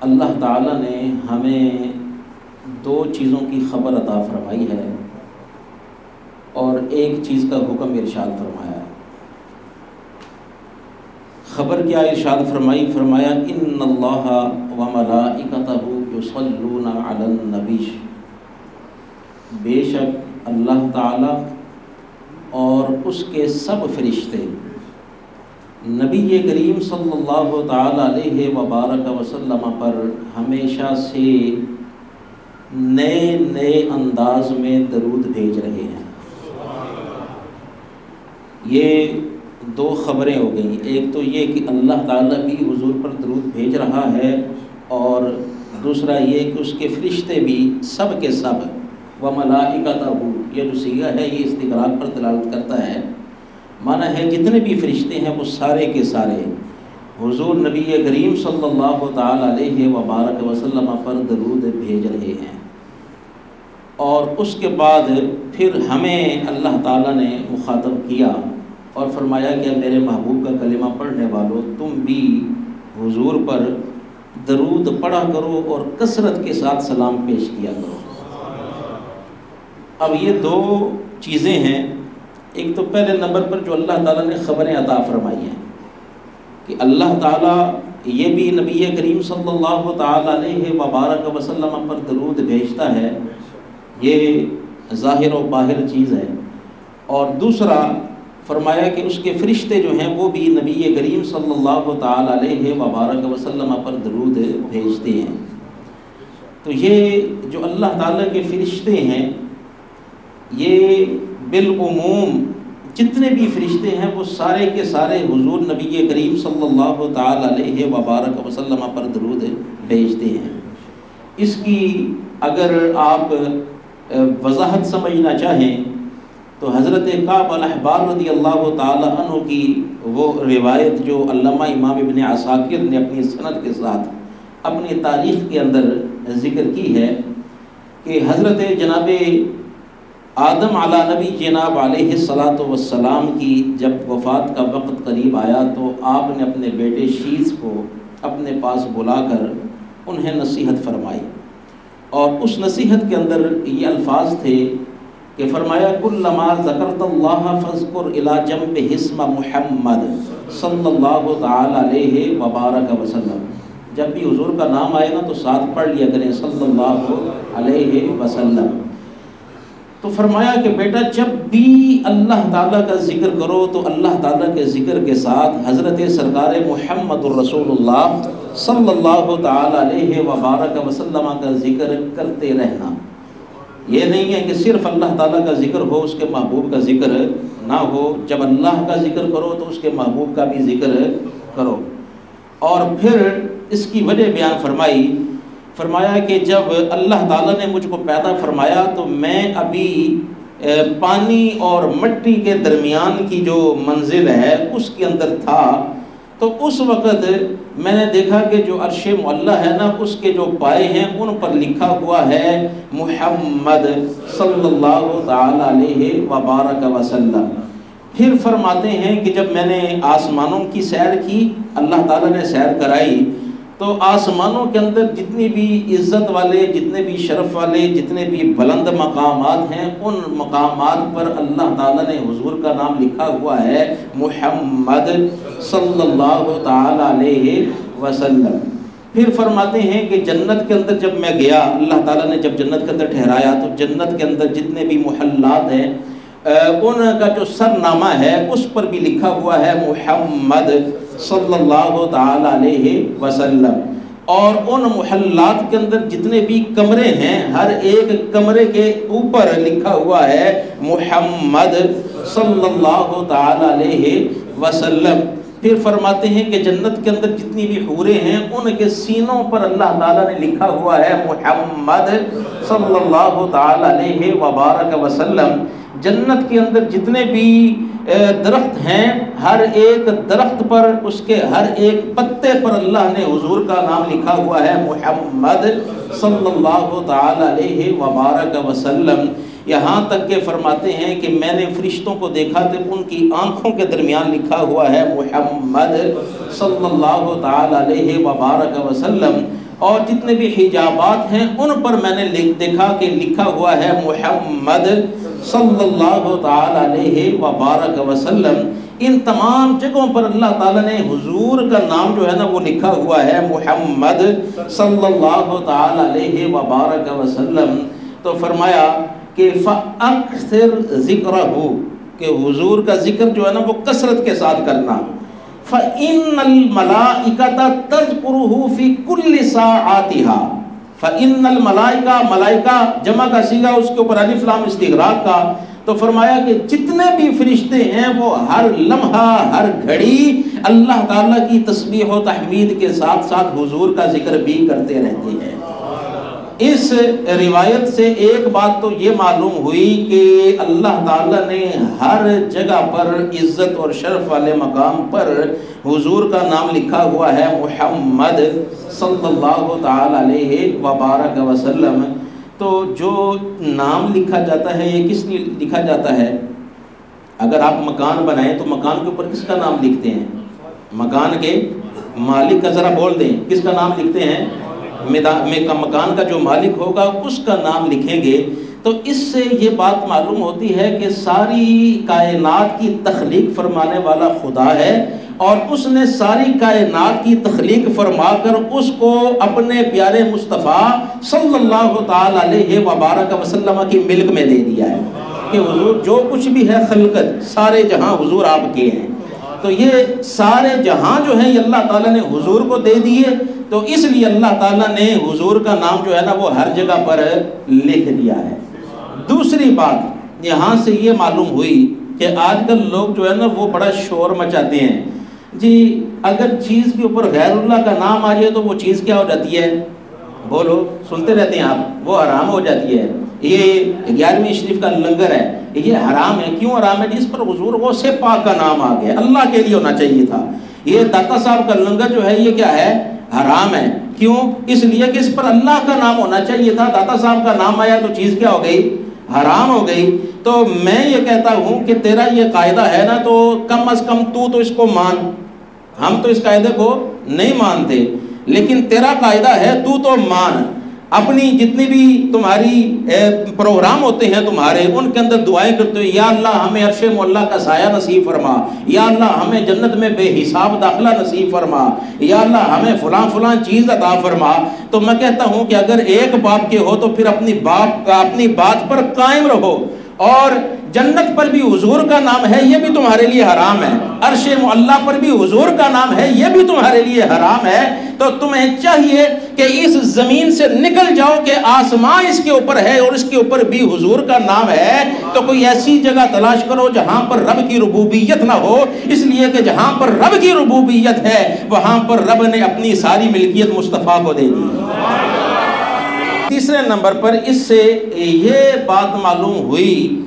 اللہ تعالیٰ نے ہمیں دو چیزوں کی خبر عطا فرمائی ہے اور ایک چیز کا حکم ارشاد فرمایا ہے۔ خبر کیا ارشاد فرمائی؟ فرمایا ان اللہ و ملائکتہ یصلون علی النبی، بے شک اللہ تعالیٰ اور اس کے سب فرشتے نبی کریم صلی اللہ تعالیٰ علیہ وبارک وسلم پر ہمیشہ سے نئے نئے انداز میں درود بھیج رہے ہیں۔ یہ دو خبریں ہو گئیں، ایک تو یہ کہ اللہ تعالیٰ بھی حضور پر درود بھیج رہا ہے، اور دوسرا یہ کہ اس کے فرشتے بھی سب کے سب وَمَلَائِكَتَهُ، یہ جو صیغہ ہے یہ استغراق پر دلالت کرتا ہے، معنی ہے جتنے بھی فرشتے ہیں وہ سارے کے سارے حضور نبی کریم صلی اللہ تعالیٰ علیہ وبارک وسلم پر درود بھیج رہے ہیں۔ اور اس کے بعد پھر ہمیں اللہ تعالیٰ نے مخاطب کیا اور فرمایا کہ میرے محبوب کا کلمہ پڑھنے والوں، تم بھی حضور پر درود پڑھا کرو اور کثرت کے ساتھ سلام پیش کیا کرو۔ اب یہ دو چیزیں ہیں، ایک تو پہلے نمبر پر جو اللہ تعالیٰ نے خبریں عطا فرمائی ہیں کہ اللہ تعالیٰ یہ بھی نبی کریم صلی اللہ تعالیٰ علیہ وبارک وسلم پر درود بھیجتا ہے، یہ ظاہر و باہر چیز ہے۔ اور دوسرا فرمایا کہ اس کے فرشتے جو ہیں وہ بھی نبی کریم صلی اللہ تعالیٰ علیہ وبارک وسلم پر درود بھیجتے ہیں۔ تو یہ جو اللہ تعالیٰ کے فرشتے ہیں، یہ بالعموم جتنے بھی فرشتے ہیں وہ سارے کے سارے حضور نبی کریم صلی اللہ تعالیٰ علیہ وبارک وسلم پر درود بھیجتے ہیں۔ اس کی اگر آپ وضاحت سمجھنا چاہیں تو حضرت کعب الاحبار رضی اللہ تعالیٰ عنہ کی وہ روایت جو علامہ امام ابن عساکر نے اپنی سند کے ساتھ اپنی تاریخ کے اندر ذکر کی ہے کہ حضرت جناب آدم علی نبی جناب علیہ الصلاۃ والسلام کی جب وفات کا وقت قریب آیا تو آپ نے اپنے بیٹے شیث کو اپنے پاس بلا کر انہیں نصیحت فرمائی، اور اس نصیحت کے اندر یہ الفاظ تھے کہ فرمایا کلما ذکرت اللہ فاذکر الی جنب اسم محمد صلی اللہ تعالی علیہ وبارک وسلم، جب بھی حضور کا نام آئے نا تو ساتھ پڑھ لیا کریں صلی اللہ علیہ وسلم۔ تو فرمایا کہ بیٹا جب بھی اللہ تعالیٰ کا ذکر کرو تو اللہ تعالیٰ کے ذکر کے ساتھ حضرت سرکار محمد الرسول اللہ صلی اللہ تعالیٰ علیہ وبارک وسلم کا ذکر کرتے رہنا۔ یہ نہیں ہے کہ صرف اللہ تعالیٰ کا ذکر ہو، اس کے محبوب کا ذکر نہ ہو، جب اللہ کا ذکر کرو تو اس کے محبوب کا بھی ذکر کرو۔ اور پھر اس کی وجہ بیان فرمایا کہ جب اللہ تعالیٰ نے مجھ کو پیدا فرمایا تو میں ابھی پانی اور مٹی کے درمیان کی جو منزل ہے اس کے اندر تھا، تو اس وقت میں نے دیکھا کہ جو عرش معلیٰ ہے نا اس کے جو پائے ہیں ان پر لکھا ہوا ہے محمد صلی اللہ تعالی علیہ وبارک وسلم۔ پھر فرماتے ہیں کہ جب میں نے آسمانوں کی سیر کی، اللہ تعالیٰ نے سیر کرائی، تو آسمانوں کے اندر جتنی بھی عزت والے، جتنے بھی شرف والے، جتنے بھی بلند مقامات ہیں، ان مقامات پر اللہ تعالیٰ نے حضور کا نام لکھا ہوا ہے محمد صلی اللہ تعالی علیہ وسلم۔ پھر فرماتے ہیں کہ جنت کے اندر جب میں گیا، اللہ تعالیٰ نے جب جنت کے اندر ٹھہرایا تو جنت کے اندر جتنے بھی محلات ہیں ان کا جو سرنامہ ہے اس پر بھی لکھا ہوا ہے محمد صلی اللہ تعالی علیہ وسلم۔ اور ان محلات کے اندر جتنے بھی کمرے ہیں ہر ایک کمرے کے اوپر لکھا ہوا ہے محمد صلی اللہ تعالی علیہ وسلم۔ پھر فرماتے ہیں کہ جنت کے اندر جتنی بھی حوریں ہیں ان کے سینوں پر اللہ تعالیٰ نے لکھا ہوا ہے محمد صلی اللہ تعالی علیہ وبارک وسلم۔ جنت کے اندر جتنے بھی درخت ہیں ہر ایک درخت پر، اس کے ہر ایک پتے پر اللہ نے حضور کا نام لکھا ہوا ہے محمد صلی اللہ تعالی علیہ وبارک وسلم۔ یہاں تک کہ فرماتے ہیں کہ میں نے فرشتوں کو دیکھا تو ان کی آنکھوں کے درمیان لکھا ہوا ہے محمد صلی اللہ تعالی علیہ وبارک وسلم، اور جتنے بھی حجابات ہیں ان پر میں نے دیکھا کہ لکھا ہوا ہے محمد صلی اللہ تعالی علیہ وبارک وسلم۔ ان تمام جگہوں پر اللہ تعالیٰ نے حضور کا نام جو ہے نا وہ لکھا ہوا ہے محمد صلی اللہ تعالی علیہ وبارک وسلم۔ تو فرمایا کہ فَأَكْثِرْ ذِكْرَهُ، کہ حضور کا ذکر جو ہے نا وہ کثرت کے ساتھ کرنا۔ فَإِنَّ الْمَلَائِكَةَ تَذْكُرُهُ فِي كُلِّ سَاعَاتِهَا۔ فَإِنَّ الْمَلَائِكَةَ، ملائکہ جمع کا صیغہ اس کے اوپر الف لام استغراق کا، تو فرمایا کہ جتنے بھی فرشتے ہیں وہ ہر لمحہ ہر گھڑی اللہ تعالیٰ کی تسبیح و تحمید کے ساتھ ساتھ حضور کا ذکر بھی کرتے رہتے ہیں۔ اس روایت سے ایک بات تو یہ معلوم ہوئی کہ اللہ تعالیٰ نے ہر جگہ پر عزت اور شرف والے مقام پر حضور کا نام لکھا ہوا ہے محمد صلی اللہ تعالی علیہ وبارک وسلم۔ تو جو نام لکھا جاتا ہے یہ کس لیے لکھا جاتا ہے؟ اگر آپ مکان بنائیں تو مکان کے اوپر کس کا نام لکھتے ہیں؟ مکان کے مالک کا ذرا بول دیں، کس کا نام لکھتے ہیں؟ مکان کا جو مالک ہوگا اس کا نام لکھیں گے۔ تو اس سے یہ بات معلوم ہوتی ہے کہ ساری کائنات کی تخلیق فرمانے والا خدا ہے، اور اس نے ساری کائنات کی تخلیق فرما کر اس کو اپنے پیارے مصطفیٰ صلی اللہ تعالی علیہ وبارک وسلم کی ملک میں دے دیا ہے کہ حضور جو کچھ بھی ہے خلقت سارے جہاں حضور آپ کے ہیں۔ تو یہ سارے جہاں جو ہیں یہ اللہ تعالیٰ نے حضور کو دے دیے، تو اس لیے اللہ تعالیٰ نے حضور کا نام جو ہے نا وہ ہر جگہ پر لکھ دیا ہے۔ دوسری بات یہاں سے یہ معلوم ہوئی کہ آج کل لوگ جو ہے نا وہ بڑا شور مچاتے ہیں، جی اگر چیز کے اوپر غیر اللہ کا نام آ جائے تو وہ چیز کیا ہو جاتی ہے؟ بولو، سنتے رہتے ہیں آپ، وہ حرام ہو جاتی ہے۔ یہ 11ویں شریف کا لنگر ہے، یہ حرام ہے۔ کیوں حرام ہے؟ جس پر حضور غوث پاک کا نام آ گیا، اللہ کے لیے ہونا چاہیے تھا۔ یہ داتا صاحب کا لنگر جو ہے یہ کیا ہے؟ حرام ہے۔ کیوں؟ اس لیے کہ اس پر اللہ کا نام ہونا چاہیے تھا، داتا صاحب کا نام آیا تو چیز کیا ہو گئی؟ حرام ہو گئی۔ تو میں یہ کہتا ہوں کہ تیرا یہ قاعدہ ہے نا تو کم از کم تو اس کو مان، ہم تو اس قاعدے کو نہیں مانتے، لیکن تیرا قاعدہ ہے تو مان۔ اپنی جتنی بھی تمہاری پروگرام ہوتے ہیں تمہارے، ان کے اندر دعائیں کرتے ہو، یا اللہ ہمیں عرش معلیٰ کا سایہ نصیب فرما، یا اللہ ہمیں جنت میں بے حساب داخلہ نصیب فرما، یا اللہ ہمیں فلاں چیز عطا فرما۔ تو میں کہتا ہوں کہ اگر ایک باپ کے ہو تو پھر اپنی بات پر قائم رہو، اور جنت پر بھی حضور کا نام ہے یہ بھی تمہارے لیے حرام ہے، عرش معلیٰ پر بھی حضور کا نام ہے یہ بھی تمہارے لیے حرام ہے۔ تو تمہیں چاہیے کہ اس زمین سے نکل جاؤ کہ آسمان اس کے اوپر ہے اور اس کے اوپر بھی حضور کا نام ہے، تو کوئی ایسی جگہ تلاش کرو جہاں پر رب کی ربوبیت نہ ہو، اس لیے کہ جہاں پر رب کی ربوبیت ہے وہاں پر رب نے اپنی ساری ملکیت مصطفیٰ کو دے دی۔ تیسرے نمبر پر اس سے یہ بات معلوم ہوئی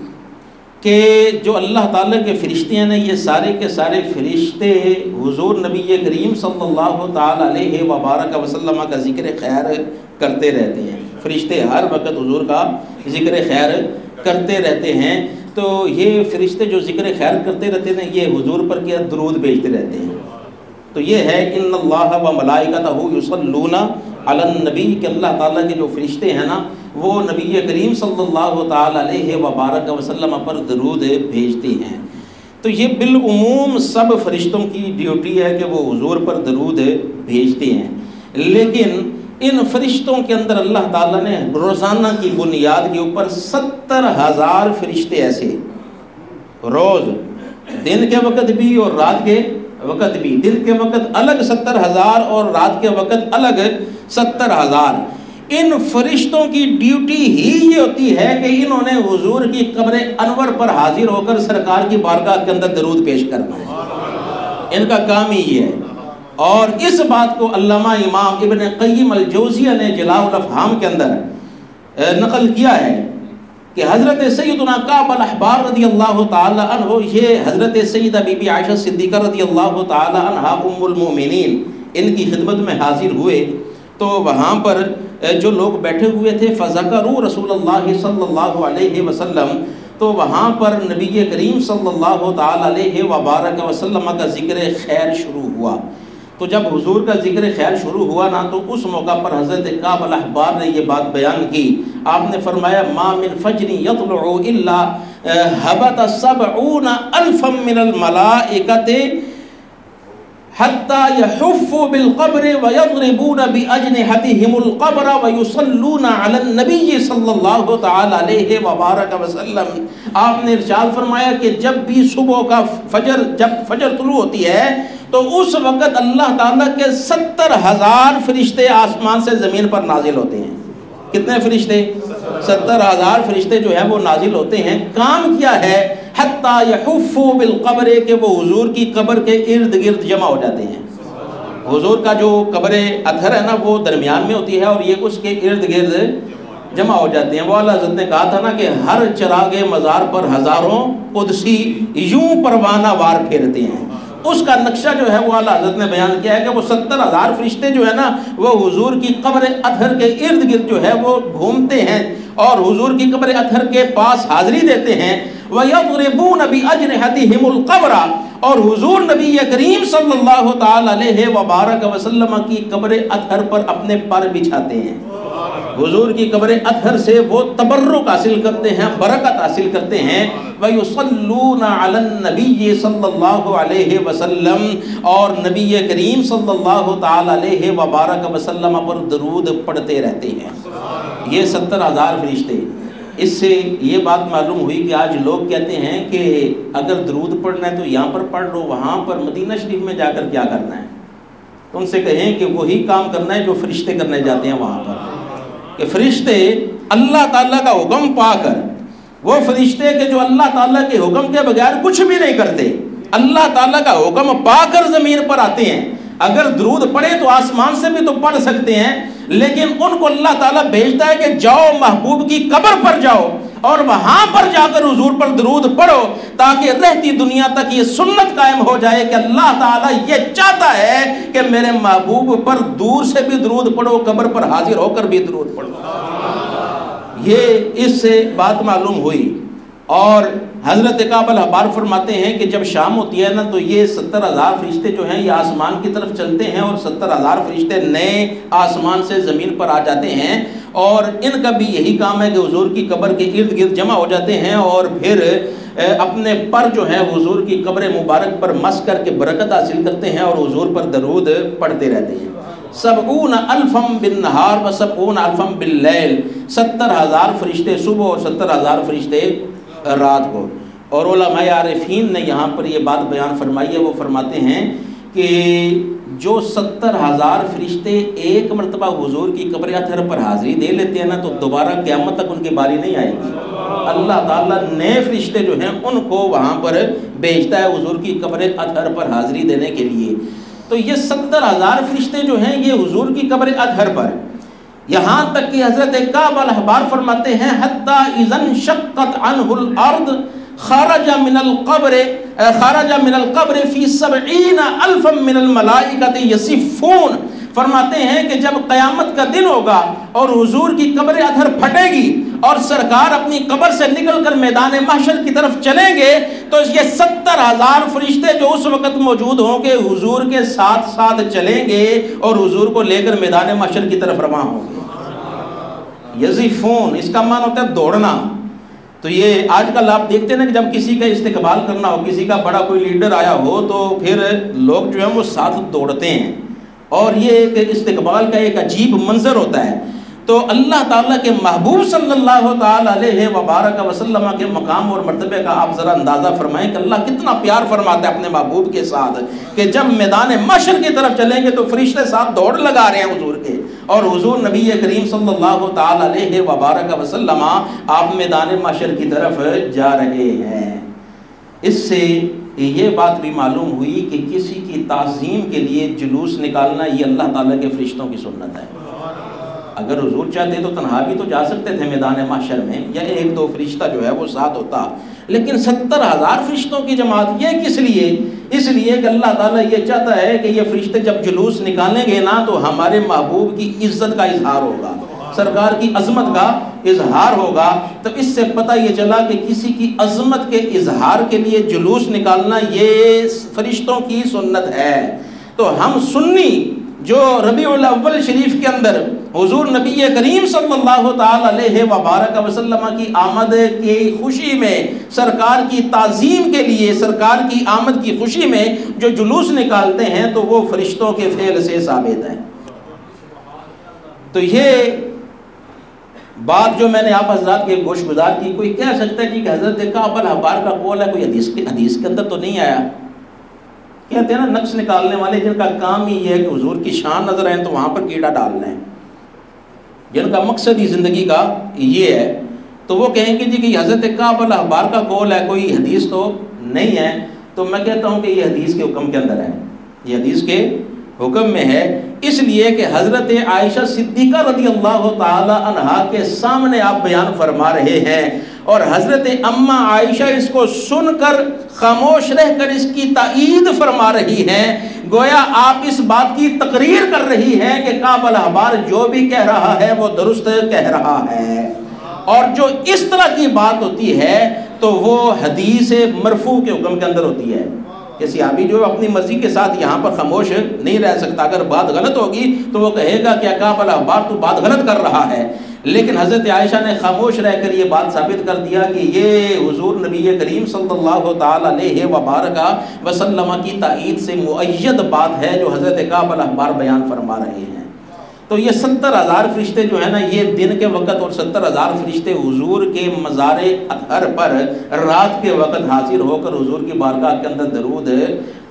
کہ جو اللہ تعالیٰ کے فرشتے ہیں نا یہ سارے کے سارے فرشتے حضور نبی کریم صلی اللہ تعالی علیہ وبارک وسلم کا ذکر خیر کرتے رہتے ہیں۔ فرشتے ہر وقت حضور کا ذکر خیر کرتے رہتے ہیں۔ تو یہ فرشتے جو ذکر خیر کرتے رہتے ہیں یہ حضور پر کیا درود بھیجتے رہتے ہیں۔ تو یہ ہے ان اللہ و ملائکتہ یصلون علی النبی، کہ اللہ تعالیٰ کے جو فرشتے ہیں نا وہ نبی کریم صلی اللہ تعالی علیہ وبارک وسلم پر درود بھیجتے ہیں۔ تو یہ بالعموم سب فرشتوں کی ڈیوٹی ہے کہ وہ حضور پر درود بھیجتے ہیں، لیکن ان فرشتوں کے اندر اللہ تعالیٰ نے روزانہ کی بنیاد کے اوپر 70,000 فرشتے ایسے روز، دن کے وقت بھی اور رات کے وقت بھی، دن کے وقت الگ 70,000 اور رات کے وقت الگ 70,000۔ ان فرشتوں کی ڈیوٹی ہی یہ ہوتی ہے کہ انہوں نے حضور کی قبر انور پر حاضر ہو کر سرکار کی بارگاہ کے اندر درود پیش کرنا ہے، ان کا کام ہی یہ ہے۔ اور اس بات کو علامہ امام ابن قیم الجوزیہ نے جلاء الافہام کے اندر نقل کیا ہے کہ حضرت سیدنا کعب الاحبار رضی اللہ تعالی عنہ، یہ حضرت سیدہ بی بی عائشہ صدیقہ رضی اللہ تعالی عنہ ام المومنین، ان کی خدمت میں حاضر ہوئے، تو وہاں پر جو لوگ بیٹھے ہوئے تھے فذکروا رسول اللہ صلی اللہ علیہ وسلم، تو وہاں پر نبی کریم صلی اللہ تعالی علیہ وبارک وسلم کا ذکر خیر شروع ہوا۔ تو جب حضور کا ذکر خیر شروع ہوا نا، تو اس موقع پر حضرت کعب الاحبار نے یہ بات بیان کی۔ آپ نے فرمایا ما من فجر یطلع الا هبط 70,000 من الملائکۃ حتى يحفوا بالقبر ويضربون بأجنحتهم القبر ويصلون على النبي صلی اللہ تعالی علیہ وبارک وسلم۔ آپ نے ارشاد فرمایا کہ جب بھی صبح کا جب فجر طلوع ہوتی ہے تو اس وقت اللہ تعالیٰ کے 70,000 فرشتے آسمان سے زمین پر نازل ہوتے ہیں۔ کتنے فرشتے؟ 70,000 فرشتے جو ہیں وہ نازل ہوتے ہیں۔ کام کیا ہے؟ حتی یحفوا بالقبر، کہ وہ حضور کی قبر کے ارد گرد جمع ہو جاتے ہیں۔ حضور کا جو قبر اطہر ہے نا، وہ درمیان میں ہوتی ہے اور یہ اس کے ارد گرد جمع ہو جاتے ہیں۔ وہ اعلیٰ حضرت نے کہا تھا نا کہ ہر چراغ مزار پر ہزاروں قدسی یوں پروانہ وار پھیرتے ہیں۔ اس کا نقشہ جو ہے وہ اعلیٰ حضرت نے بیان کیا ہے کہ وہ 70,000 فرشتے جو ہے نا، وہ حضور کی قبر اطہر کے ارد گرد جو ہے وہ گھومتے ہیں اور حضور کی قبر اطہر کے پاس حاضری دیتے ہیں۔ وَيَضْرِبُونَ بِأَجْنِحَتِهِمُ الْقَبْرَ، اور حضور نبی کریم صلی اللہ تعالی علیہ وبارک وسلم کی قبر اطہر پر اپنے پر بچھاتے ہیں۔ حضور کی قبر اطہر سے وہ تبرک حاصل کرتے ہیں، برکت حاصل کرتے ہیں۔ وَيُصَلُّونَ عَلَى النَّبِيِّ صلی اللہ علیہ وسلم، اور نبی کریم صلی اللہ تعالی علیہ وبارک وسلم پر درود پڑھتے رہتے ہیں۔ یہ 70,000 فرشتے۔ اس سے یہ بات معلوم ہوئی کہ آج لوگ کہتے ہیں کہ اگر درود پڑھنا ہے تو یہاں پر پڑھ لو، وہاں پر مدینہ شریف میں جا کر کیا کرنا ہے؟ تو ان سے کہیں کہ وہی کام کرنا ہے جو فرشتے کرنے جاتے ہیں وہاں پر، کہ فرشتے اللہ تعالیٰ کا حکم پا کر، وہ فرشتے کہ جو اللہ تعالیٰ کے حکم کے بغیر کچھ بھی نہیں کرتے، اللہ تعالیٰ کا حکم پا کر زمین پر آتے ہیں۔ اگر درود پڑھے تو آسمان سے بھی تو پڑھ سکتے ہیں، لیکن ان کو اللہ تعالیٰ بھیجتا ہے کہ جاؤ محبوب کی قبر پر جاؤ اور وہاں پر جا کر حضور پر درود پڑھو، تاکہ رہتی دنیا تک یہ سنت قائم ہو جائے کہ اللہ تعالیٰ یہ چاہتا ہے کہ میرے محبوب پر دور سے بھی درود پڑھو، قبر پر حاضر ہو کر بھی درود پڑھو۔ یہ اس سے بات معلوم ہوئی۔ اور حضرت کعب الاحبار فرماتے ہیں کہ جب شام ہوتی ہے نا، تو یہ 70,000 فرشتے جو ہیں یہ آسمان کی طرف چلتے ہیں اور 70,000 فرشتے نئے آسمان سے زمین پر آ جاتے ہیں، اور ان کا بھی یہی کام ہے کہ حضور کی قبر کے ارد گرد جمع ہو جاتے ہیں اور پھر اپنے پر جو ہے حضور کی قبر مبارک پر مس کر کے برکت حاصل کرتے ہیں اور حضور پر درود پڑھتے رہتے ہیں۔ 70,000 بالنہار و 70,000 باللیل، 70,000 فرشتے صبح اور 70,000 فرشتے رات کو۔ اور علماء عارفین نے یہاں پر یہ بات بیان فرمائی ہے، وہ فرماتے ہیں کہ جو 70,000 فرشتے ایک مرتبہ حضور کی قبر اطہر پر حاضری دے لیتے ہیں نا، تو دوبارہ قیامت تک ان کی باری نہیں آئے گی۔ اللہ تعالیٰ نئے فرشتے جو ہیں ان کو وہاں پر بھیجتا ہے حضور کی قبر اطہر پر حاضری دینے کے لیے۔ تو یہ 70,000 فرشتے جو ہیں یہ حضور کی قبر اطہر پر، یہاں تک کہ حضرت کعب الاحبار فرماتے ہیں حتی اذا انشقت عنہ الارض خرج من القبر فی 70,000 من الملائکۃ یصفون۔ فرماتے ہیں کہ جب قیامت کا دن ہوگا اور حضور کی قبر اطہر پھٹے گی اور سرکار اپنی قبر سے نکل کر میدان محشر کی طرف چلیں گے، تو یہ 70,000 فرشتے جو اس وقت موجود ہوں گے حضور کے ساتھ ساتھ چلیں گے اور حضور کو لے کر میدان محشر کی طرف رواں ہوں گے۔ یزیفون، اس کا معنی ہوتا ہے دوڑنا۔ تو یہ آج کل آپ دیکھتے ہیں کہ جب کسی کا استقبال کرنا ہو، کسی کا بڑا کوئی لیڈر آیا ہو، تو پھر لوگ جو ہیں وہ ساتھ دوڑتے ہیں، اور یہ ایک استقبال کا ایک عجیب منظر ہوتا ہے۔ تو اللہ تعالیٰ کے محبوب صلی اللہ تعالی علیہ وبارک وسلم کے مقام اور مرتبے کا آپ ذرا اندازہ فرمائیں کہ اللہ کتنا پیار فرماتا ہے اپنے محبوب کے ساتھ، کہ جب میدان محشر کی طرف چلیں گے تو فرشتے ساتھ دوڑ لگا رہے ہیں حضور کے، اور حضور نبی کریم صلی اللہ تعالی علیہ وبارک وسلم آپ میدان محشر کی طرف جا رہے ہیں۔ اس سے یہ بات بھی معلوم ہوئی کہ کسی کی تعظیم کے لیے جلوس نکالنا یہ اللہ تعالیٰ کے فرشتوں کی سنت ہے۔ اگر حضور چاہتے تو تنہا بھی تو جا سکتے تھے میدان محشر میں، یا ایک دو فرشتہ جو ہے وہ ساتھ ہوتا، لیکن 70,000 فرشتوں کی جماعت یہ کس لیے؟ اس لیے کہ اللہ تعالیٰ یہ چاہتا ہے کہ یہ فرشتے جب جلوس نکالیں گے نا تو ہمارے محبوب کی عزت کا اظہار ہوگا، سرکار کی عظمت کا اظہار ہوگا، تو اس سے پتہ یہ چلا کہ کسی کی عظمت کے اظہار کے لیے جلوس نکالنا یہ فرشتوں کی سنت ہے۔ تو ہم سنی جو ربیع الاول شریف کے اندر حضور نبی کریم صلی اللہ تعالی علیہ وبارک وسلم کی آمد کی خوشی میں، سرکار کی تعظیم کے لیے، سرکار کی آمد کی خوشی میں جو جلوس نکالتے ہیں تو وہ فرشتوں کے فعل سے ثابت ہے۔ تو یہ بات جو میں نے آپ حضرات کے گوش گزار کی، کوئی کہہ سکتا ہے جی کہ حضرت کعب الاحبار کا قول ہے، کوئی حدیث کے اندر تو نہیں آیا۔ کہتے ہیں نا نقش نکالنے والے جن کا کام ہی یہ ہے کہ حضور کی شان نظر آئے تو وہاں پر کیڑا ڈال لیں، جن کا مقصد ہی زندگی کا یہ ہے، تو وہ کہیں گے جی کہ حضرت کعب الاحبار کا قول ہے، کوئی حدیث تو نہیں ہے۔ تو میں کہتا ہوں کہ یہ حدیث کے حکم کے اندر ہے، یہ حدیث کے حکم میں ہے، اس لیے کہ حضرت عائشہ صدیقہ رضی اللہ تعالی عنہا کے سامنے آپ بیان فرما رہے ہیں، اور حضرت اماں عائشہ اس کو سن کر خاموش رہ کر اس کی تائید فرما رہی ہیں، گویا آپ اس بات کی تقریر کر رہی ہیں کہ کعب الاحبار جو بھی کہہ رہا ہے وہ درست کہہ رہا ہے، اور جو اس طرح کی بات ہوتی ہے تو وہ حدیث مرفوع کے حکم کے اندر ہوتی ہے کہ صحابی جو اپنی مرضی کے ساتھ یہاں پر خاموش نہیں رہ سکتا، اگر بات غلط ہوگی تو وہ کہے گا کہ کعب الاحبار تو بات غلط کر رہا ہے، لیکن حضرت عائشہ نے خاموش رہ کر یہ بات ثابت کر دیا کہ یہ حضور نبی کریم صلی اللہ تعالی علیہ وبارک وسلم کی تائید سے مؤید بات ہے جو حضرت کعب الاحبار بیان فرما رہے ہیں۔ تو یہ 70,000 فرشتے جو ہیں نا، یہ دن کے وقت، اور 70,000 فرشتے حضور کے مزار اطہر پر رات کے وقت حاضر ہو کر حضور کی بارگاہ کے اندر درود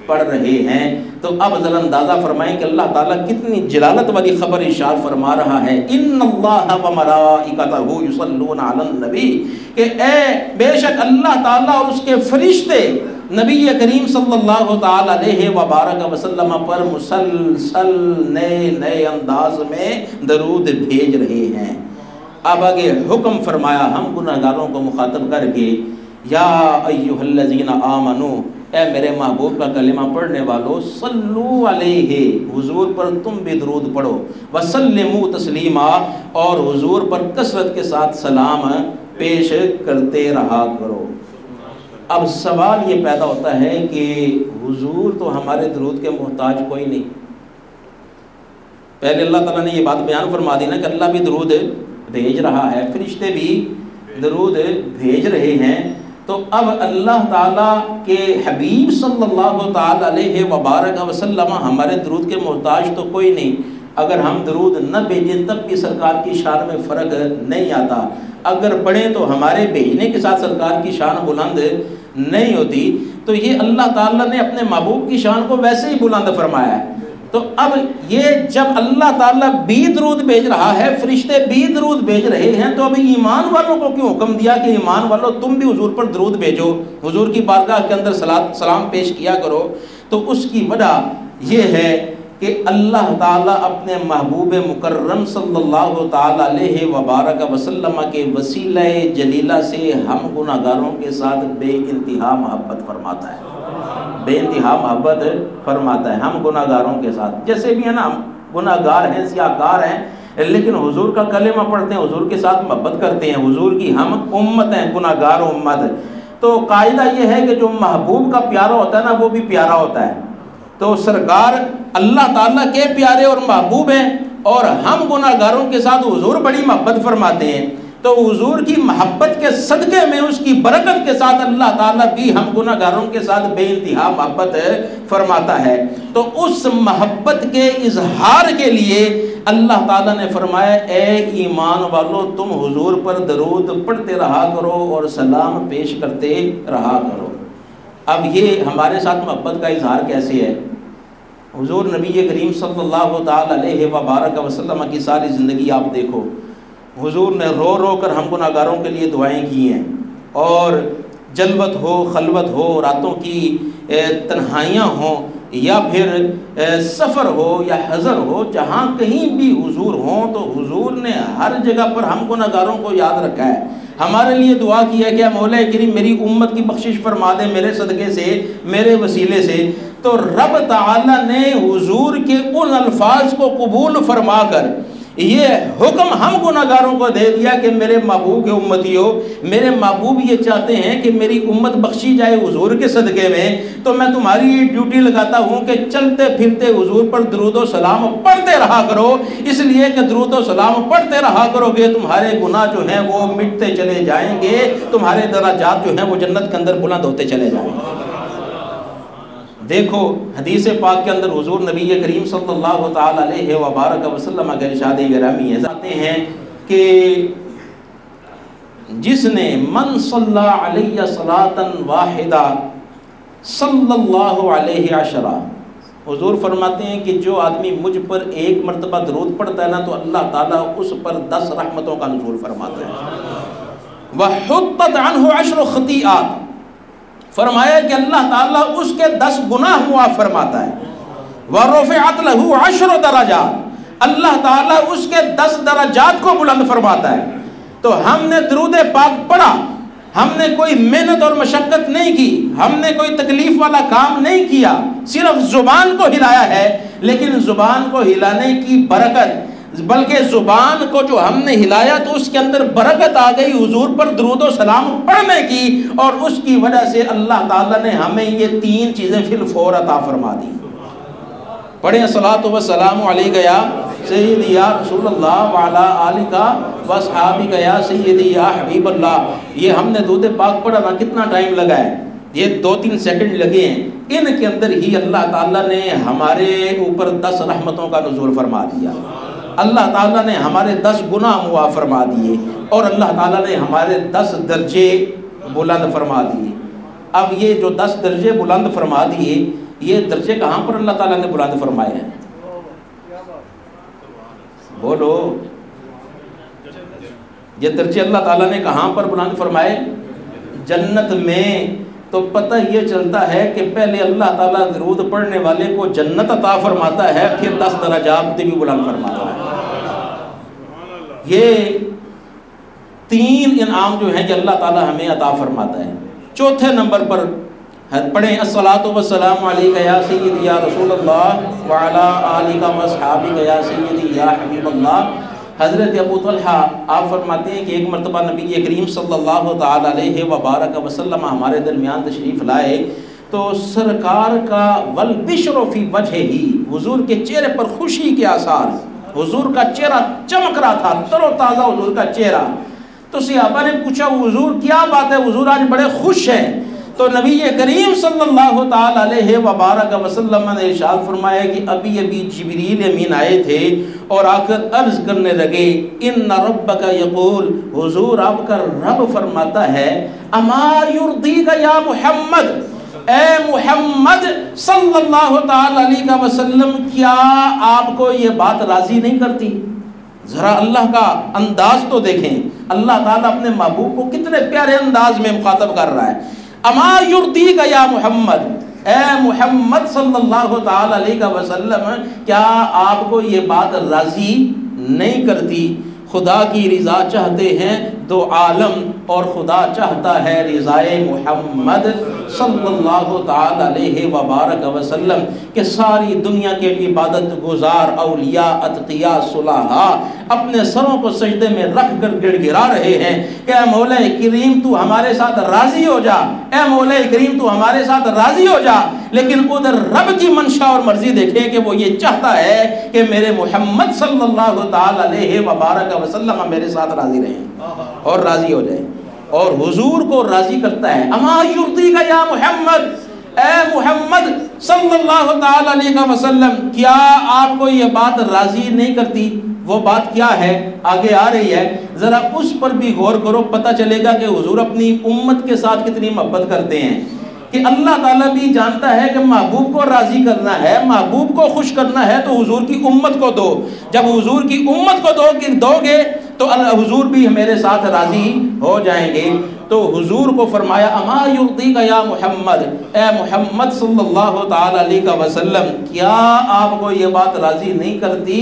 پڑھ رہے ہیں۔ تو اب ذرا اندازہ فرمائیں کہ اللہ تعالیٰ کتنی جلالت والی خبر ارشاد فرما رہا ہے، ان اللہ وملائکتہ یصلون علی النبی، کہ بے شک اللہ تعالیٰ اور اس کے فرشتے نبی کریم صلی اللہ تعالی علیہ وبارک وسلم پر مسلسل نئے انداز میں درود بھیج رہے ہیں۔ اب آگے حکم فرمایا ہم گناہگاروں کو مخاطب کر کے، یا ایھا الذین آمنو، اے میرے محبوب کا کلمہ پڑھنے والو، صلو علیہ، حضور پر تم بھی درود پڑھو، وسلموا تسلیما، اور حضور پر کثرت کے ساتھ سلام پیش کرتے رہا کرو۔ اب سوال یہ پیدا ہوتا ہے کہ حضور تو ہمارے درود کے محتاج کوئی نہیں۔ پہلے اللہ تعالیٰ نے یہ بات بیان فرما دی نا کہ اللہ بھی درود بھیج رہا ہے، فرشتے بھی درود بھیج رہے ہیں، تو اب اللہ تعالیٰ کے حبیب صلی اللہ تعالی علیہ وبارک وسلم ہمارے درود کے محتاج تو کوئی نہیں۔ اگر ہم درود نہ بھیجیں تب بھی سرکار کی شان میں فرق نہیں آتا، اگر پڑھیں تو ہمارے بھیجنے کے ساتھ سرکار کی شان بلند نہیں ہوتی۔ تو یہ اللہ تعالیٰ نے اپنے محبوب کی شان کو ویسے ہی بلند فرمایا ہے۔ تو اب یہ جب اللہ تعالیٰ بھی درود بھیج رہا ہے، فرشتے بھی درود بھیج رہے ہیں، تو اب ایمان والوں کو کیوں حکم دیا کہ ایمان والوں تم بھی حضور پر درود بھیجو، حضور کی بارگاہ کے اندر سلام پیش کیا کرو؟ تو اس کی وجہ یہ ہے کہ اللہ تعالیٰ اپنے محبوب مکرم صلی اللہ تعالی علیہ وبارک وسلم کے وسیلہ جلیلہ سے ہم گناہگاروں کے ساتھ بے انتہا محبت فرماتا ہے، بے انتہا محبت فرماتا ہے ہم گناہگاروں کے ساتھ۔ جیسے بھی ہے نا، ہم گناہگار ہیں، سیاہکار ہیں، لیکن حضور کا کلمہ پڑھتے ہیں، حضور کے ساتھ محبت کرتے ہیں، حضور کی ہم امت ہیں، گناہگار امت۔ تو قاعدہ یہ ہے کہ جو محبوب کا پیارا ہوتا ہے نا، وہ بھی پیارا ہوتا ہے۔ تو سرکار اللہ تعالیٰ کے پیارے اور محبوب ہیں، اور ہم گناہگاروں کے ساتھ حضور بڑی محبت فرماتے ہیں۔ تو حضور کی محبت کے صدقے میں، اس کی برکت کے ساتھ اللہ تعالیٰ بھی ہم گناہگاروں کے ساتھ بے انتہا محبت فرماتا ہے۔ تو اس محبت کے اظہار کے لیے اللہ تعالیٰ نے فرمایا، اے ایمان والو تم حضور پر درود پڑھتے رہا کرو اور سلام پیش کرتے رہا کرو۔ اب یہ ہمارے ساتھ محبت کا اظہار کیسے ہے؟ حضور نبی کریم صلی اللہ تعالی علیہ وبارک وسلم کی ساری زندگی آپ دیکھو، حضور نے رو رو کر ہم گناہگاروں کے لیے دعائیں کی ہیں، اور جلوت ہو، خلوت ہو، راتوں کی تنہائیاں ہوں، یا پھر سفر ہو یا حضر ہو، جہاں کہیں بھی حضور ہوں تو حضور نے ہر جگہ پر ہم گناہگاروں کو یاد رکھا ہے، ہمارے لیے دعا کی ہے کہ اے مولا کریم میری امت کی بخشش فرما دے میرے صدقے سے، میرے وسیلے سے۔ تو رب تعالی نے حضور کے ان الفاظ کو قبول فرما کر یہ حکم ہم گناہگاروں کو دے دیا کہ میرے محبوب کے امتیوں، میرے محبوب یہ چاہتے ہیں کہ میری امت بخشی جائے حضور کے صدقے میں، تو میں تمہاری یہ ڈیوٹی لگاتا ہوں کہ چلتے پھرتے حضور پر درود و سلام پڑھتے رہا کرو، اس لیے کہ درود و سلام پڑھتے رہا کرو گے تمہارے گناہ جو ہیں وہ مٹتے چلے جائیں گے، تمہارے درجات جو ہیں وہ جنت کے اندر بلند ہوتے چلے جائیں گے۔ دیکھو حدیث پاک کے اندر حضور نبی کریم صلی اللہ تعالی علیہ وبارک وسلم کے ارشاد گرامی ہے ہیں کہ جس نے من صلی علیہ صلاۃ واحدہ صلی اللہ علیہ عشرہ، حضور فرماتے ہیں کہ جو آدمی مجھ پر ایک مرتبہ درود پڑھتا ہے نا تو اللہ تعالیٰ اس پر 10 رحمتوں کا نزول فرماتا ہے۔ وَحُطَّتْ عَنْهُ 10 خطیئات، فرمایا کہ اللہ تعالیٰ اس کے 10 گناہ معاف فرماتا ہے۔ وَرُفِعَتْ لَهُ 10 درجات، اللہ تعالیٰ اس کے 10 درجات کو بلند فرماتا ہے۔ تو ہم نے درود پاک پڑھا، ہم نے کوئی محنت اور مشقت نہیں کی، ہم نے کوئی تکلیف والا کام نہیں کیا، صرف زبان کو ہلایا ہے، لیکن زبان کو ہلانے کی برکت، بلکہ زبان کو جو ہم نے ہلایا تو اس کے اندر برکت آ گئی حضور پر درود و سلام پڑھنے کی، اور اس کی وجہ سے اللہ تعالیٰ نے ہمیں یہ 3 چیزیں فی الفور عطا فرما دی۔ پڑھیں الصلاۃ والسلام علیک یا سیدی یا رسول اللہ وعلی آلک واصحابک یا سیدی یا حبیب اللہ۔ یہ ہم نے درود پاک پڑھا نا کتنا ٹائم لگا ہے؟ یہ 2-3 سیکنڈ لگے ہیں، ان کے اندر ہی اللہ تعالیٰ نے ہمارے اوپر 10 رحمتوں کا نزول فرما دیا، اللہ تعالیٰ نے ہمارے 10 گناہ معاف فرما دیے، اور اللہ تعالیٰ نے ہمارے 10 درجے بلند فرما دیے۔ اب یہ جو 10 درجے بلند فرما دیے، یہ درجے کہاں پر اللہ تعالیٰ نے بلند فرمائے ہیں؟ بولو، یہ درجے اللہ تعالیٰ نے کہاں پر بلند فرمائے؟ جنت میں۔ تو پتہ یہ چلتا ہے کہ پہلے اللہ تعالیٰ درود پڑھنے والے کو جنت عطا فرماتا ہے، پھر 10 درجات بھی بلند فرماتا ہے۔ یہ 3 انعام جو ہیں کہ اللہ تعالیٰ ہمیں عطا فرماتا ہے۔ چوتھے نمبر پر پڑھیں الصلاۃ والسلام علیک یا سیدی یا رسول اللہ وعلی آلک واصحابک یا سیدی یا حبیب اللہ۔ حضرت ابو طلحہ آپ فرماتے ہیں کہ ایک مرتبہ نبی کریم صلی اللہ تعالی علیہ وبارک وسلم ہمارے درمیان تشریف لائے تو سرکار کا والبشر فی وجہہ، حضور کے چہرے پر خوشی کے آثار، حضور کا چہرہ چمک رہا تھا، تر و تازہ حضور کا چہرہ۔ تو صحابہ نے پوچھا حضور کیا بات ہے، حضور آج بڑے خوش ہیں؟ تو نبی کریم صلی اللہ تعالی علیہ وبارک وسلم نے ارشاد فرمایا کہ ابھی جبریل امین آئے تھے اور آ کر عرض کرنے لگے ان ربک یقول، حضور آپ کا رب فرماتا ہے اما یرضیک یا محمد، اے محمد صلی اللہ تعالی علیہ وسلم، کیا آپ کو یہ بات راضی نہیں کرتی؟ ذرا اللہ کا انداز تو دیکھیں، اللہ تعالیٰ اپنے محبوب کو کتنے پیارے انداز میں مخاطب کر رہا ہے۔ اما یرضیک یا محمد، اے محمد صلی اللہ تعالی علیہ وسلم، کیا آپ کو یہ بات راضی نہیں کرتی؟ خدا کی رضا چاہتے ہیں دو عالم، اور خدا چاہتا ہے رضائے محمد صلی اللہ تعالی علیہ وبارک وسلم، کہ ساری دنیا کے عبادت گزار اولیاء اتقیاء صلحاء اپنے سروں کو سجدے میں رکھ کر گڑ گڑا رہے ہیں کہ اے مولا کریم تو ہمارے ساتھ راضی ہو جا، اے مولا کریم تو ہمارے ساتھ راضی ہو جا۔ لیکن ادھر رب کی منشا اور مرضی دیکھیں کہ وہ یہ چاہتا ہے کہ میرے محمد صلی اللہ تعالی علیہ وبارک وسلم میرے ساتھ راضی رہیں اور راضی ہو جائیں، اور حضور کو راضی کرتا ہے۔ اما یرضیک یا محمد، اے محمد صلی اللہ تعالی علیہ وسلم، کیا آپ کو یہ بات راضی نہیں کرتی؟ وہ بات کیا ہے آگے آ رہی ہے، ذرا اس پر بھی غور کرو، پتہ چلے گا کہ حضور اپنی امت کے ساتھ کتنی محبت کرتے ہیں، کہ اللہ تعالیٰ بھی جانتا ہے کہ محبوب کو راضی کرنا ہے، محبوب کو خوش کرنا ہے تو حضور کی امت کو دو، جب حضور کی امت کو دو گے تو حضور بھی میرے ساتھ راضی ہو جائیں گے۔ تو حضور کو فرمایا اما یرضیک یا محمد، اے محمد صلی اللہ تعالی علیہ وسلم، کیا آپ کو یہ بات راضی نہیں کرتی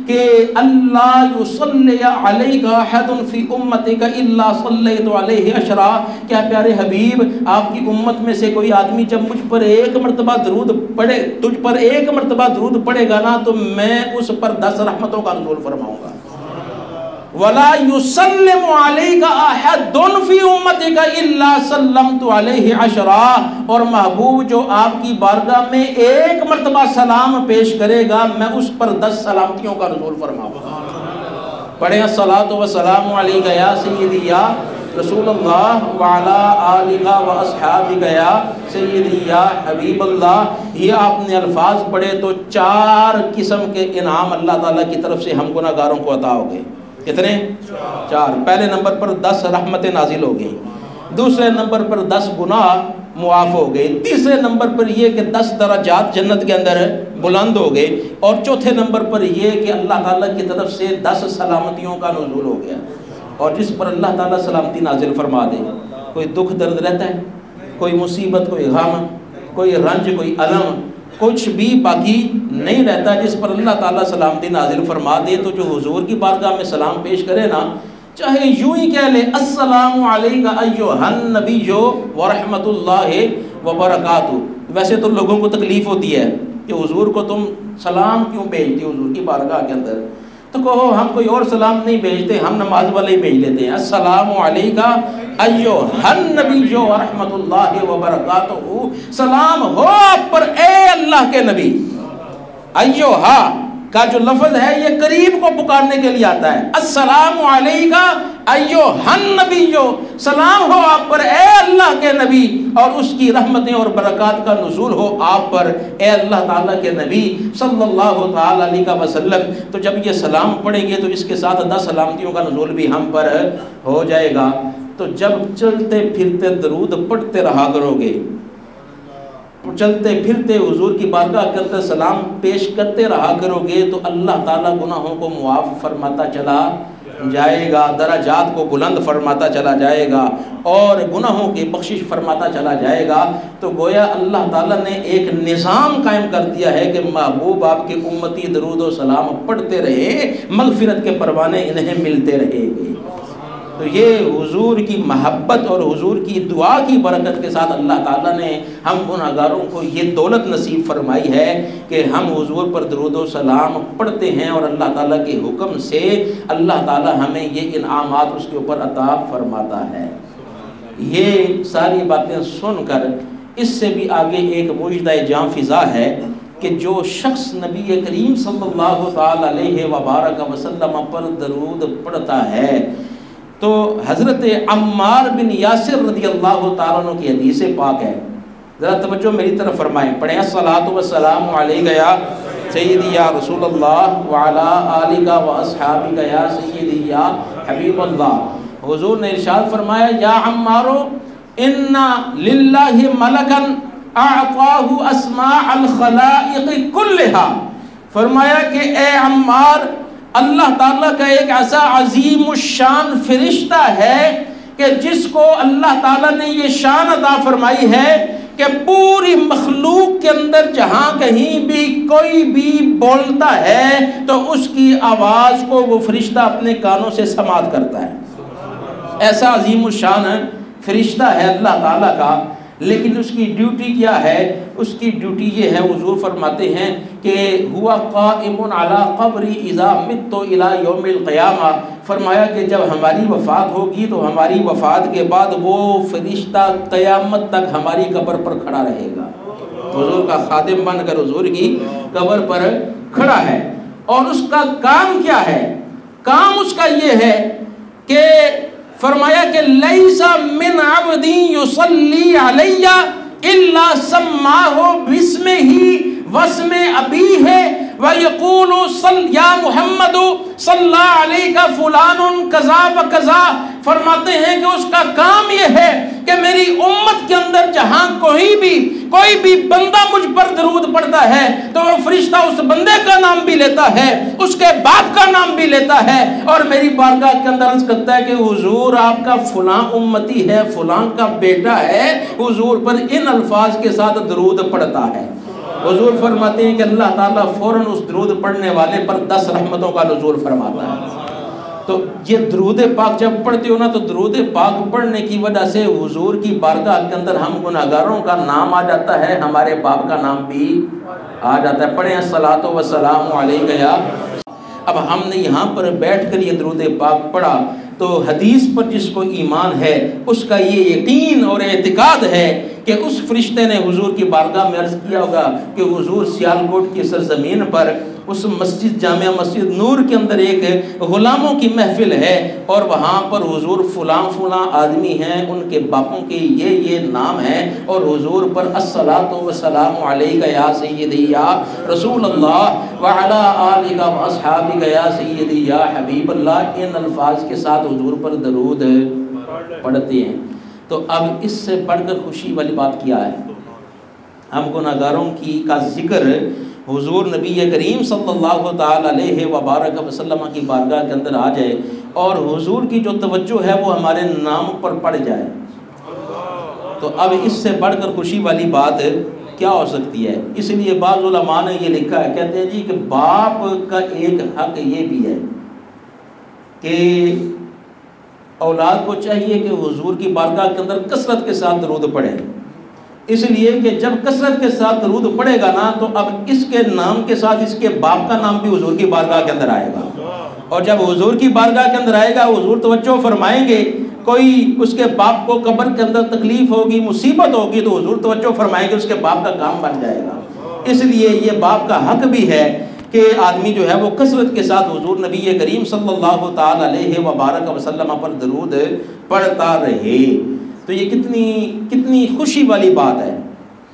کہ اللہ یصلی علیک احد فی امتک الا صلیت علیہ عشرا، کیا پیارے حبیب آپ کی امت میں سے کوئی آدمی جب مجھ پر ایک مرتبہ درود پڑھے، تجھ پر ایک مرتبہ درود پڑھے گا نا تو میں اس پر 10 رحمتوں کا نزول فرماؤں گا۔ ولا یسلم علیک احد فی امتک الا سلمت علیہ عشرا، اور محبوب جو آپ کی بارگاہ میں ایک مرتبہ سلام پیش کرے گا میں اس پر 10 سلامتیوں کا نزول فرماؤں گا۔ پڑھیں الصلاۃ والسلام علیک یا سیدی یا رسول اللہ وعلا آلہ و اصحابہ یا سیدی یا حبیب اللہ۔ یہ آپ نے الفاظ پڑھے تو 4 قسم کے انعام اللہ تعالیٰ کی طرف سے ہم گناہ گاروں کو عطا ہو گئے۔ کتنے؟ 4۔ پہلے نمبر پر 10 رحمتیں نازل ہو گئی، دوسرے نمبر پر 10 گناہ معاف ہو گئے، تیسرے نمبر پر یہ کہ 10 درجات جنت کے اندر بلند ہو گئے، اور چوتھے نمبر پر یہ کہ اللہ تعالیٰ کی طرف سے 10 سلامتیوں کا نزول ہو گیا۔ اور جس پر اللہ تعالیٰ سلامتی نازل فرما دے، کوئی دکھ درد رہتا ہے، کوئی مصیبت، کوئی غم، کوئی رنج، کوئی علم، کچھ بھی باقی نہیں رہتا، جس پر اللہ تعالیٰ سلامتی نازل فرما دے تو جو حضور کی بارگاہ میں سلام پیش کرے نا، چاہے یوں ہی کہہ لے السلام علیکہ ایھا النبی ورحمۃ اللہ وبرکاتہ۔ ویسے تو لوگوں کو تکلیف ہوتی ہے کہ حضور کو تم سلام کیوں بھیجتے حضور کی بارگاہ کے اندر، تو کہو ہم کوئی اور سلام نہیں بھیجتے، ہم نماز والے ہی بھیج لیتے ہیں، السلام علیکہ ایھا النبی ورحمۃ اللہ وبرکاتہ، سلام ہو آپ پر اے اللہ کے نبی۔ ایھا کا جو لفظ ہے یہ قریب کو پکارنے کے لیے آتا ہے، السلام علیکہ ایھا النبی، سلام ہو آپ پر اے اللہ کے نبی، اور اس کی رحمتیں اور برکات کا نزول ہو آپ پر اے اللہ تعالیٰ کے نبی صلی اللہ تعالیٰ علیہ وسلم۔ تو جب یہ سلام پڑھیں گے تو اس کے ساتھ 10 سلامتیوں کا نزول بھی ہم پر ہو جائے گا۔ تو جب چلتے پھرتے درود پڑھتے رہا کرو گے، چلتے پھرتے حضور کی بارگاہ کے اندر سلام پیش کرتے رہا کرو گے، تو اللہ تعالیٰ گناہوں کو معاف فرماتا چلا جائے گا، درجات کو بلند فرماتا چلا جائے گا، اور گناہوں کی بخشش فرماتا چلا جائے گا۔ تو گویا اللہ تعالیٰ نے ایک نظام قائم کر دیا ہے کہ محبوب آپ کے امتی درود و سلام پڑھتے رہے، مغفرت کے پروانے انہیں ملتے رہے گے۔ تو یہ حضور کی محبت اور حضور کی دعا کی برکت کے ساتھ اللہ تعالیٰ نے ہم گناہ گاروں کو یہ دولت نصیب فرمائی ہے کہ ہم حضور پر درود و سلام پڑھتے ہیں، اور اللہ تعالیٰ کے حکم سے اللہ تعالیٰ ہمیں یہ انعامات اس کے اوپر عطا فرماتا ہے۔ یہ ساری باتیں سن کر اس سے بھی آگے ایک مجدہ جاں فضا ہے کہ جو شخص نبی کریم صلی اللہ تعالیٰ علیہ وبارک وسلم پر درود پڑھتا ہے، تو حضرت عمار بن یاسر رضی اللہ تعالیٰ عنہ کی حدیث پاک ہے، ذرا توجہ میری طرف فرمائیں، پڑھیں الصلاۃ والسلام علیک یا سیدی یا رسول اللہ وعلا آلہ و اصحابہ یا سیدی یا حبیب اللہ۔ حضور نے ارشاد فرمایا یا عمارو ان للہ ملکا اعطاہ اسماء الخلائق کلہا، فرمایا کہ اے عمار، اللہ تعالیٰ کا ایک ایسا عظیم الشان فرشتہ ہے کہ جس کو اللہ تعالیٰ نے یہ شان عطا فرمائی ہے کہ پوری مخلوق کے اندر جہاں کہیں بھی کوئی بھی بولتا ہے تو اس کی آواز کو وہ فرشتہ اپنے کانوں سے سماعت کرتا ہے۔ ایسا عظیم الشان فرشتہ ہے اللہ تعالیٰ کا، لیکن اس کی ڈیوٹی کیا ہے؟ اس کی ڈیوٹی یہ ہے، حضور فرماتے ہیں کہ ہوا قائم علی قبری اذا مت الی یوم القیامہ، فرمایا کہ جب ہماری وفات ہوگی تو ہماری وفات کے بعد وہ فرشتہ قیامت تک ہماری قبر پر کھڑا رہے گا، حضور کا خادم بن کر حضور کی قبر پر کھڑا ہے۔ اور اس کا کام کیا ہے؟ کام اس کا یہ ہے کہ فرمایا کہ لیس من عبد یصلی علی الا سماہ باسمہ واسم ابیہ ویقول یا محمد صلی علیک فلان کذا و کذا، فرماتے ہیں کہ اس کا کام یہ ہے کہ میری امت کے اندر جہاں کوئی بھی بندہ مجھ پر درود پڑھتا ہے تو وہ فرشتہ اس بندے کا نام بھی لیتا ہے، اس کے باپ کا نام بھی لیتا ہے، اور میری بارگاہ کے اندر عرض کرتا ہے کہ حضور آپ کا فلاں امتی ہے، فلاں کا بیٹا ہے، حضور پر ان الفاظ کے ساتھ درود پڑھتا ہے۔ حضور فرماتے ہیں کہ اللہ تعالیٰ فوراً اس درود پڑھنے والے پر 10 رحمتوں کا نزول فرماتا ہے۔ تو یہ درود پاک جب پڑھتے ہو نا، تو درود پاک پڑھنے کی وجہ سے حضور کی بارگاہ کے اندر ہم گناہگاروں کا نام آ جاتا ہے، ہمارے باپ کا نام بھی آ جاتا ہے۔ پڑھیں الصلاۃ والسلام علیک یا اب ہم نے یہاں پر بیٹھ کر یہ درود پاک پڑھا تو حدیث پر جس کو ایمان ہے اس کا یہ یقین اور اعتقاد ہے کہ اس فرشتے نے حضور کی بارگاہ میں عرض کیا ہوگا کہ حضور سیالکوٹ کی سرزمین پر اس مسجد جامعہ مسجد نور کے اندر ایک غلاموں کی محفل ہے اور وہاں پر حضور فلاں فلاں آدمی ہیں، ان کے باپوں کے یہ نام ہیں، اور حضور پر الصلاۃ والسلام علیک یا سیدی یا رسول اللہ وعلی آلک و اصحابک یا سیدی یا حبیب اللہ، ان الفاظ کے ساتھ حضور پر درود پڑھتے ہیں۔ تو اب اس سے بڑھ کر خوشی والی بات کیا ہے؟ ہم گناہگاروں کا ذکر حضور نبی کریم صلی اللہ تعالی علیہ وبارک وسلم کی بارگاہ کے اندر آ جائے اور حضور کی جو توجہ ہے وہ ہمارے نام پر پڑ جائے، تو اب اس سے بڑھ کر خوشی والی بات کیا ہو سکتی ہے؟ اس لیے بعض علماء نے یہ لکھا ہے، کہتے ہیں جی کہ باپ کا ایک حق یہ بھی ہے کہ اولاد کو چاہیے کہ حضور کی بارگاہ کے اندر کثرت کے ساتھ درود پڑھے، اس لیے کہ جب کثرت کے ساتھ درود پڑھے گا نا تو اب اس کے نام کے ساتھ اس کے باپ کا نام بھی حضور کی بارگاہ کے اندر آئے گا، اور جب حضور کی بارگاہ کے اندر آئے گا حضور توجہ فرمائیں گے، کوئی اس کے باپ کو قبر کے اندر تکلیف ہوگی، مصیبت ہوگی، تو حضور توجہ فرمائیں گے، اس کے باپ کا کام بن جائے گا۔ اس لیے یہ باپ کا حق بھی ہے کہ آدمی جو ہے وہ کثرت کے ساتھ حضور نبی کریم صلی اللہ تعالی علیہ وبارک وسلم پر درود پڑھتا رہے۔ تو یہ کتنی خوشی والی بات ہے،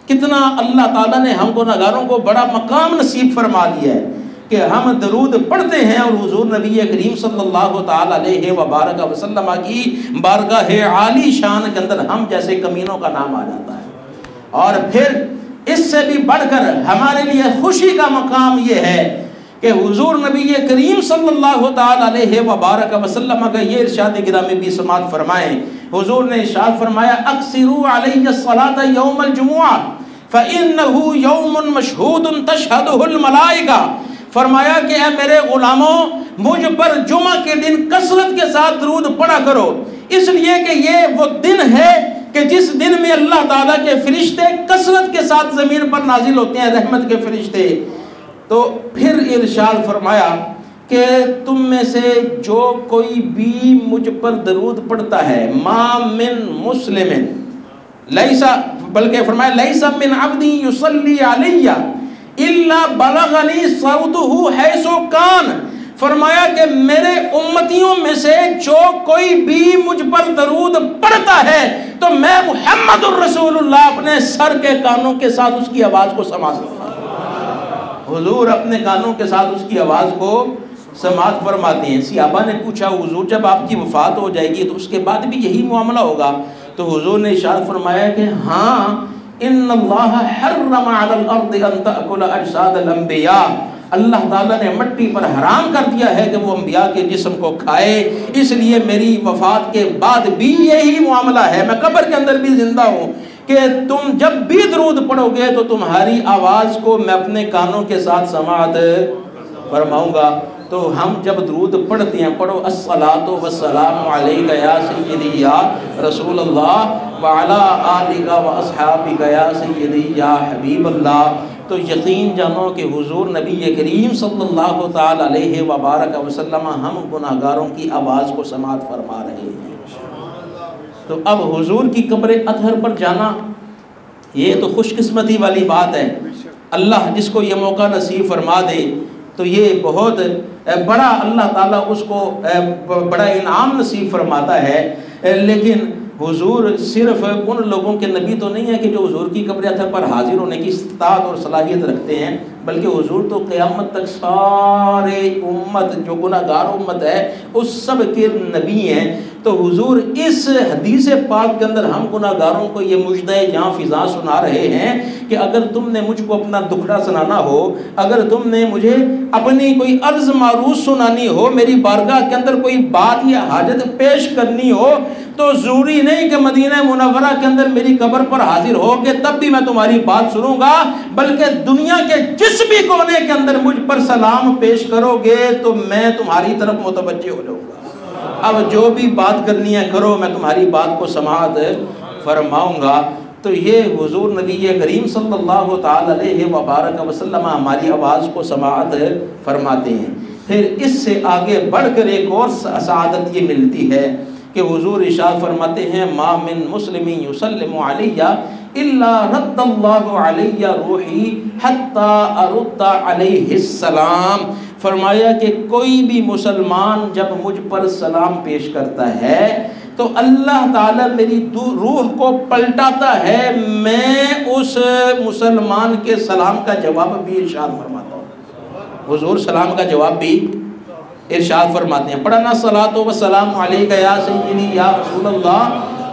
کتنا اللہ تعالیٰ نے ہم گناہگاروں کو بڑا مقام نصیب فرما دیا ہے کہ ہم درود پڑھتے ہیں اور حضور نبی کریم صلی اللہ تعالی علیہ وبارک وسلم کی بارگاہ عالی شان کے اندر ہم جیسے کمینوں کا نام آ جاتا ہے۔ اور پھر اس سے بھی بڑھ کر ہمارے لیے خوشی کا مقام یہ ہے کہ حضور نبی کریم صلی اللہ تعالی علیہ وبارک وسلم کا یہ ارشاد گرامی بھی سماعت فرمائیں۔ حضور نے ارشاد فرمایا اکثروا علی الصلاۃ یوم الجمعہ فإنہ یوم مشہود تشہدہ الملائکہ، فرمایا کہ اے میرے غلاموں مجھ پر جمعہ کے دن کثرت کے ساتھ درود پڑھا کرو، اس لیے کہ یہ وہ دن ہے کہ جس دن میں اللہ تعالیٰ کے فرشتے کثرت کے ساتھ زمین پر نازل ہوتے ہیں، رحمت کے فرشتے۔ تو پھر ارشاد فرمایا کہ تم میں سے جو کوئی بھی مجھ پر درود پڑھتا ہے، ما من مسلم لیسا، بلکہ فرمایا لیسا من عبدی یصلی علی الا بلغنی صوتہ حیث کان، فرمایا کہ میرے امتیوں میں سے جو کوئی بھی مجھ پر درود پڑھتا ہے تو میں محمد الرسول اللہ اپنے سر کے کانوں کے ساتھ اس کی آواز کو سما سکتا ہوں۔ حضور اپنے کانوں کے ساتھ اس کی آواز کو سماعت فرماتے ہیں۔ صحابہ نے پوچھا حضور جب آپ کی وفات ہو جائے گی تو اس کے بعد بھی یہی معاملہ ہوگا؟ تو حضور نے ارشاد فرمایا کہ ہاں، ان اللہ حرم علی الارض ان تأکل اجساد الانبیاء، اللہ تعالیٰ نے مٹی پر حرام کر دیا ہے کہ وہ انبیاء کے جسم کو کھائے، اس لیے میری وفات کے بعد بھی یہی معاملہ ہے، میں قبر کے اندر بھی زندہ ہوں کہ تم جب بھی درود پڑھو گے تو تمہاری آواز کو میں اپنے کانوں کے ساتھ سماعت فرماؤں گا۔ تو ہم جب درود پڑھتے ہیں، پڑھو الصلاۃ والسلام علیک یا سیدی یا رسول اللہ وعلی آلک و اصحابک یا سیدی یا حبیب اللہ، تو یقین جانو کہ حضور نبی کریم صلی اللہ تعالی علیہ وبارک وسلم ہم گناہگاروں کی آواز کو سماعت فرما رہے ہیں۔ تو اب حضور کی قبر اطہر پر جانا یہ تو خوش قسمتی والی بات ہے، اللہ جس کو یہ موقع نصیب فرما دے تو یہ بہت بڑا اللہ تعالیٰ اس کو بڑا انعام نصیب فرماتا ہے۔ لیکن حضور صرف ان لوگوں کے نبی تو نہیں ہے کہ جو حضور کی قبر اطہر پر حاضر ہونے کی استطاعت اور صلاحیت رکھتے ہیں، بلکہ حضور تو قیامت تک سارے امت جو گناہگار امت ہے اس سب کے نبی ہیں۔ تو حضور اس حدیث پاک کے اندر ہم گناہگاروں کو یہ مژدہ جاں فضا سنا رہے ہیں کہ اگر تم نے مجھ کو اپنا دکھڑا سنانا ہو، اگر تم نے مجھے اپنی کوئی عرض معروض سنانی ہو، میری بارگاہ کے اندر کوئی بات یا حاجت پیش کرنی ہو، تو ضروری نہیں کہ مدینہ منورہ کے اندر میری قبر پر حاضر ہو کہ تب بھی میں تمہاری بات سنوں گا، بلکہ دنیا کے جس بھی کونے کے اندر مجھ پر سلام پیش کرو گے تو میں تمہاری طرف متوجہ ہو جاؤں گا۔ اب جو بھی بات کرنی ہے کرو، میں تمہاری بات کو سماعت فرماؤں گا۔ تو یہ حضور نبی کریم صلی اللہ تعالی علیہ وبارک وسلم ہماری آواز کو سماعت فرماتے ہیں۔ پھر اس سے آگے بڑھ کر ایک اور سعادت یہ ملتی ہے کہ حضور ارشاد فرماتے ہیں ما من مسلم یسلم علی الا رد اللہ علی روحی حتی ارد علیہ السلام. فرمایا کہ کوئی بھی مسلمان جب مجھ پر سلام پیش کرتا ہے تو اللہ تعالیٰ میری روح کو پلٹاتا ہے، میں اس مسلمان کے سلام کا جواب بھی ارشاد فرماتا ہوں. حضور سلام کا جواب بھی ارشاد فرماتے ہیں. پڑھنا الصلاۃ والسلام علیک یا سیدی یا رسول اللہ